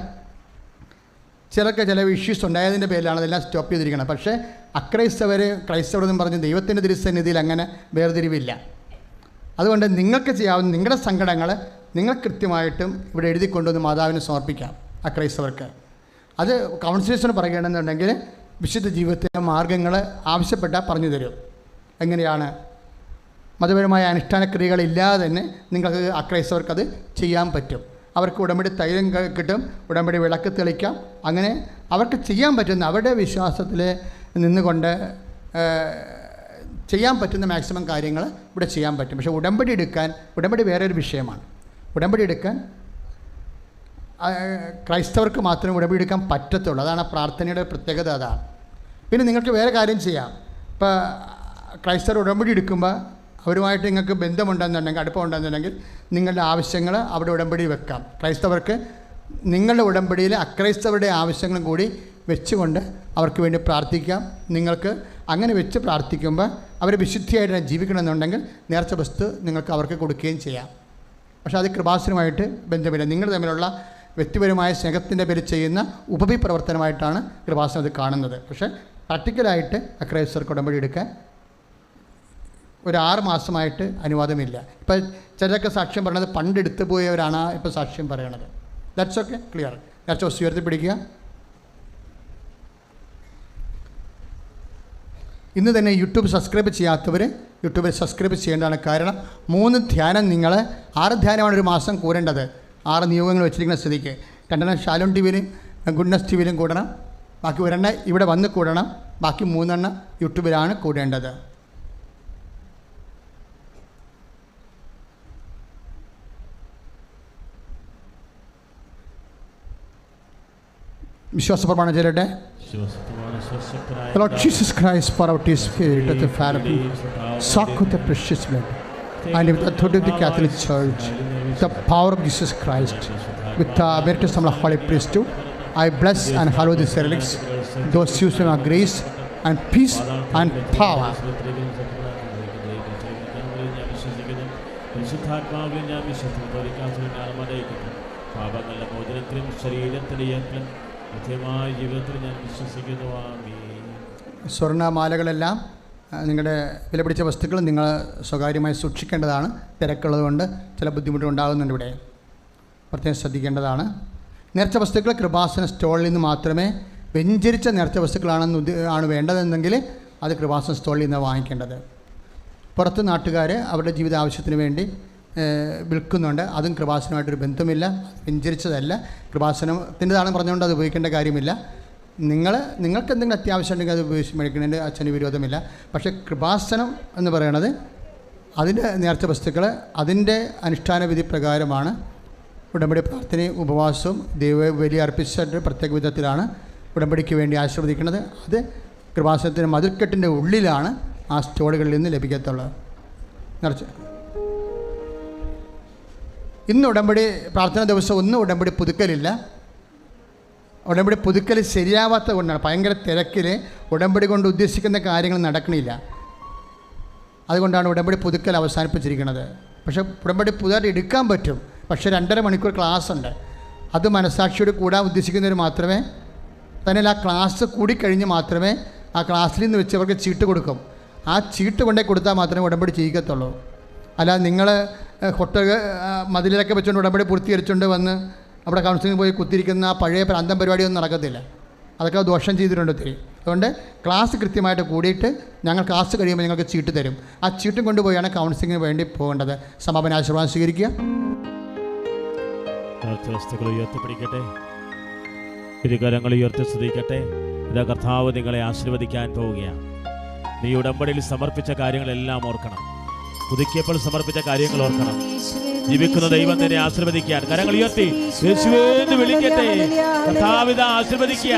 ചില ഇഷ്യൂസ് ഉണ്ടായതിൻ്റെ പേരിലാണ് അതെല്ലാം സ്റ്റോപ്പ് ചെയ്തിരിക്കുന്നത്. പക്ഷേ ക്രൈസ്തവരെന്നും പറഞ്ഞ് ദൈവത്തിൻ്റെ തിരുസന്നിധിയിൽ അങ്ങനെ വേർതിരിവില്ല. അതുകൊണ്ട് നിങ്ങൾക്ക് ചെയ്യാവുന്ന നിങ്ങളുടെ സങ്കടങ്ങൾ നിങ്ങൾ കൃത്യമായിട്ടും ഇവിടെ എഴുതി കൊണ്ടുവന്ന് മാതാവിന് സമർപ്പിക്കാം. ക്രൈസ്തവർക്ക് അത് കൗൺസിലേഴ്സിന് പറയുകയാണെന്നുണ്ടെങ്കിൽ വിശുദ്ധ ജീവിതത്തിലെ മാർഗ്ഗങ്ങൾ ആവശ്യപ്പെട്ടാൽ പറഞ്ഞു തരും. എങ്ങനെയാണ് മതപരമായ അനുഷ്ഠാനക്രിയകളില്ലാതെ തന്നെ നിങ്ങൾക്ക് ക്രൈസ്തവർക്കത് ചെയ്യാൻ പറ്റും. അവർക്ക് ഉടമ്പടി തൈലം കിട്ടും, ഉടമ്പടി വിളക്ക് തെളിക്കാം. അങ്ങനെ അവർക്ക് ചെയ്യാൻ പറ്റുന്ന അവരുടെ വിശ്വാസത്തിൽ നിന്നുകൊണ്ട് ചെയ്യാൻ പറ്റുന്ന മാക്സിമം കാര്യങ്ങൾ ഇവിടെ ചെയ്യാൻ പറ്റും. പക്ഷേ ഉടമ്പടി വേറൊരു വിഷയമാണ്. ഉടമ്പടി എടുക്കാൻ ക്രൈസ്തവർക്ക് മാത്രമേ ഉടമ്പടി എടുക്കാൻ പറ്റത്തുള്ളൂ. അതാണ് ആ പ്രാർത്ഥനയുടെ പ്രത്യേകത. അതാണ്. പിന്നെ നിങ്ങൾക്ക് വേറെ കാര്യം ചെയ്യാം. ഇപ്പോൾ ക്രൈസ്തവർ ഉടമ്പടി എടുക്കുമ്പോൾ അവരുമായിട്ട് നിങ്ങൾക്ക് ബന്ധമുണ്ടെന്നുണ്ടെങ്കിൽ, അടുപ്പമുണ്ടെന്നുണ്ടെങ്കിൽ നിങ്ങളുടെ ആവശ്യങ്ങൾ അവിടെ ഉടമ്പടി വെക്കാം. ക്രൈസ്തവർക്ക് നിങ്ങളുടെ ഉടമ്പടിയിൽ അക്രൈസ്തവരുടെ ആവശ്യങ്ങളും കൂടി വെച്ചുകൊണ്ട് അവർക്ക് വേണ്ടി പ്രാർത്ഥിക്കാം. നിങ്ങൾക്ക് അങ്ങനെ വെച്ച് പ്രാർത്ഥിക്കുമ്പോൾ അവർ വിശുദ്ധിയായിട്ട് ജീവിക്കണമെന്നുണ്ടെങ്കിൽ നേർച്ച വസ്തു നിങ്ങൾക്ക് അവർക്ക് കൊടുക്കുകയും ചെയ്യാം. പക്ഷേ അത് കൃപാസനമായിട്ട് ബന്ധമില്ല. നിങ്ങൾ തമ്മിലുള്ള വ്യക്തിപരമായ സ്നേഹത്തിൻ്റെ പേരിൽ ചെയ്യുന്ന ഉപരിപ്രവർത്തനമായിട്ടാണ് കൃപാസനം അത് കാണുന്നത്. പക്ഷേ പ്രാക്ടിക്കലായിട്ട് ക്രൈസ്തവർക്ക് ഉടമ്പടി എടുക്കാൻ ഒരു 6 മാസമായിട്ട് അനുവാദമില്ല. ഇപ്പം ചിലരൊക്കെ സാക്ഷ്യം പറയണത് പണ്ടെടുത്തു പോയവരാണ് ഇപ്പോൾ സാക്ഷ്യം പറയണത്. That's okay, clear. നേർച്ച വസ്തു ഉയർത്തിപ്പിടിക്കുക. ഇന്ന് തന്നെ യൂട്യൂബ് സബ്സ്ക്രൈബ് ചെയ്യാത്തവർ യൂട്യൂബിൽ സബ്സ്ക്രൈബ് ചെയ്യേണ്ടതാണ്. കാരണം 3 ധ്യാനം 6 ധ്യാനമാണ് ഒരു മാസം കൂടേണ്ടത്. 6 നിയോഗങ്ങൾ വെച്ചിരിക്കുന്ന സ്ഥിതിക്ക് 2 ഷാലോൺ ടിവിയിലും ഗുഡ്നസ് ടിവിയിലും കൂടണം. ബാക്കി 1 ഇവിടെ വന്ന് കൂടണം. ബാക്കി 3 യൂട്യൂബിലാണ് കൂടേണ്ടത്. വിശ്വാസപ്രമാണം ചൊല്ലട്ടെ. Lord Jesus Christ, pour out His Spirit at the Father, soak with the precious blood, and with the authority of the Catholic Church, the power of Jesus Christ, with the baptism of the Holy Priesthood, I bless and hallow these relics, those used in our grace and peace and power. പാപങ്ങളുടെ മോചനത്തിലും ശരീരത്തിലും കൃത്യമായ ജീവിതത്തിൽ ഞാൻ വിശ്വസിക്കുന്നു. സ്വർണ്ണമാലകളെല്ലാം നിങ്ങളുടെ വിലപിടിച്ച വസ്തുക്കൾ നിങ്ങൾ സ്വകാര്യമായി സൂക്ഷിക്കേണ്ടതാണ്. തിരക്കുള്ളതുകൊണ്ട് ചില ബുദ്ധിമുട്ടുണ്ടാകുന്നുണ്ട്. ഇവിടെ പ്രത്യേകം ശ്രദ്ധിക്കേണ്ടതാണ്. നേർച്ച വസ്തുക്കൾ കൃപാസന സ്റ്റോളിൽ നിന്ന് മാത്രമേ, വെഞ്ചരിച്ച നേർച്ച വസ്തുക്കളാണ് വേണ്ടതെന്നെങ്കിൽ അത് കൃപാസന സ്റ്റോളിൽ നിന്ന് വാങ്ങിക്കേണ്ടത്. പുറത്ത് നാട്ടുകാർ അവരുടെ ജീവിത ആവശ്യത്തിന് വേണ്ടി വിൽക്കുന്നുണ്ട്. അതും കൃപാസനമായിട്ടൊരു ബന്ധമില്ല. വെഞ്ചരിച്ചതല്ല, കൃപാസനത്തിൻ്റെതാണെന്ന് പറഞ്ഞുകൊണ്ട് അത് ഉപയോഗിക്കേണ്ട കാര്യമില്ല. നിങ്ങൾക്ക് എന്തെങ്കിലും അത്യാവശ്യം ഉണ്ടെങ്കിൽ അത് ഉപയോഗിച്ച് മേടിക്കുന്നതിൻ്റെ അച്ഛന് വിരോധമില്ല. പക്ഷേ കൃപാസനം എന്ന് പറയുന്നത് അതിൻ്റെ നേർച്ച വസ്തുക്കൾ അതിൻ്റെ അനുഷ്ഠാന വിധി പ്രകാരമാണ് ഉടമ്പടി പ്രാർത്ഥനയും ഉപവാസവും ദൈവബലി അർപ്പിച്ചിട്ട് പ്രത്യേക വിധത്തിലാണ് ഉടമ്പടിക്ക് വേണ്ടി ആശീർവദിക്കുന്നത്. അത് കൃപാസനത്തിൻ്റെ മതിൽക്കെട്ടിൻ്റെ ഉള്ളിലാണ് ആ സ്റ്റോളുകളിൽ നിന്ന് ലഭിക്കത്തുള്ളത്. നിറച്ച് ഇന്ന് ഉടമ്പടി പ്രാർത്ഥന ദിവസം ഒന്നും ഉടമ്പടി പുതുക്കലില്ല. ഉടമ്പടി പുതുക്കൽ ശരിയാവാത്ത കൊണ്ടാണ്. ഭയങ്കര തിരക്കിൽ ഉടമ്പടി കൊണ്ട് ഉദ്ദേശിക്കുന്ന കാര്യങ്ങൾ നടക്കണില്ല. അതുകൊണ്ടാണ് ഉടമ്പടി പുതുക്കൽ അവസാനിപ്പിച്ചിരിക്കുന്നത്. പക്ഷേ ഉടമ്പടി പുതുതായിട്ട് എടുക്കാൻ പറ്റും. പക്ഷേ 2.5 മണിക്കൂർ ക്ലാസ് ഉണ്ട്. അത് മനസ്സാക്ഷിയോട് കൂടാൻ ഉദ്ദേശിക്കുന്നവർ മാത്രമേ തന്നെ ആ ക്ലാസ് കൂടിക്കഴിഞ്ഞ് മാത്രമേ ആ ക്ലാസ്സിൽ നിന്ന് വെച്ച് അവർക്ക് ചീട്ട് കൊടുക്കും. ആ ചീട്ട് കൊണ്ടേ കൊടുത്താൽ മാത്രമേ ഉടമ്പടി ചെയ്യിക്കത്തുള്ളൂ. അല്ലാതെ നിങ്ങൾ ഹോട്ടൽ മതിലൊക്കെ വെച്ചുകൊണ്ട് ഉടമ്പടി പൂർത്തീകരിച്ചുകൊണ്ട് വന്ന് അവിടെ കൗൺസിലിംഗ് പോയി കുത്തിരിക്കുന്ന ആ പഴയ പ്രാന്തം പരിപാടിയൊന്നും നടക്കത്തില്ല. അതൊക്കെ ദോഷം ചെയ്തിട്ടുണ്ട് ഒത്തിരി. അതുകൊണ്ട് ക്ലാസ് കൃത്യമായിട്ട് കൂടിയിട്ട് ഞങ്ങൾ ക്ലാസ് കഴിയുമ്പോൾ ഞങ്ങൾക്ക് ചീട്ട് തരും. ആ ചീട്ടും കൊണ്ടുപോയാണ് കൗൺസിലിങ്ങിന് വേണ്ടി പോകേണ്ടത്. സമാപന ആശീർവാദം സ്വീകരിക്കുക. വസ്തുക്കൾ ഉയർത്തിപ്പിടിക്കട്ടെ, ഇരുകരങ്ങൾ ഉയർത്തി സ്തുതിക്കട്ടെ. ഇതാ കർത്താവ് നിങ്ങളെ ആശീർവദിക്കാൻ പോവുകയാണ്. നീ ഉടമ്പടിയിൽ സമർപ്പിച്ച കാര്യങ്ങളെല്ലാം ഓർക്കണം. പുതുക്കിയപ്പോൾ സമർപ്പിച്ച കാര്യങ്ങൾ ഓർക്കണം. ജീവിക്കുന്ന ദൈവം തന്നെ ആശീർവദിക്കാൻ കരങ്ങൾ ഉയർത്തി യേശുവേ എന്ന് വിളിക്കട്ടെ. കർത്താവിത ആശീർവദിക്കുക.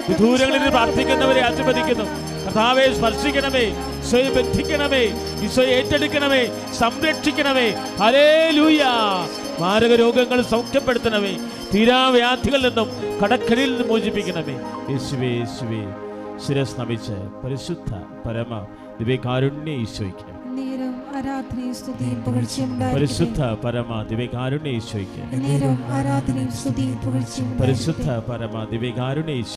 വിദൂരങ്ങളിൽ പ്രാർത്ഥിക്കുന്നവരെ ആശീർവദിക്കുന്നു. കർത്താവെ സ്പർശിക്കണമേ, ഈശോയെ ബന്ധിക്കണമേ, ഈശോയെ ഏറ്റെടുക്കണമേ, സംരക്ഷിക്കണമേ. ഹല്ലേലൂയ. മാരക രോഗങ്ങൾ സൗഖ്യപ്പെടുത്തണമേ. തീരാവ്യാധികളിൽ നിന്നും കടക്കലിൽ നിന്നും മോചിപ്പിക്കണമേ. യേശുവേ യേശുവേ. ശിരസ് നമിച്ച് പരിശുദ്ധ പരമ ദിവ്യകാരുണ്യ ഈശോയ്ക്ക് പരിശുദ്ധ പരമ ദിവ്യകാരുണ്യ ഈശോയ്ക്ക് പരിശുദ്ധ പരമ ദിവ്യകാരുണ്യ ഈശോ.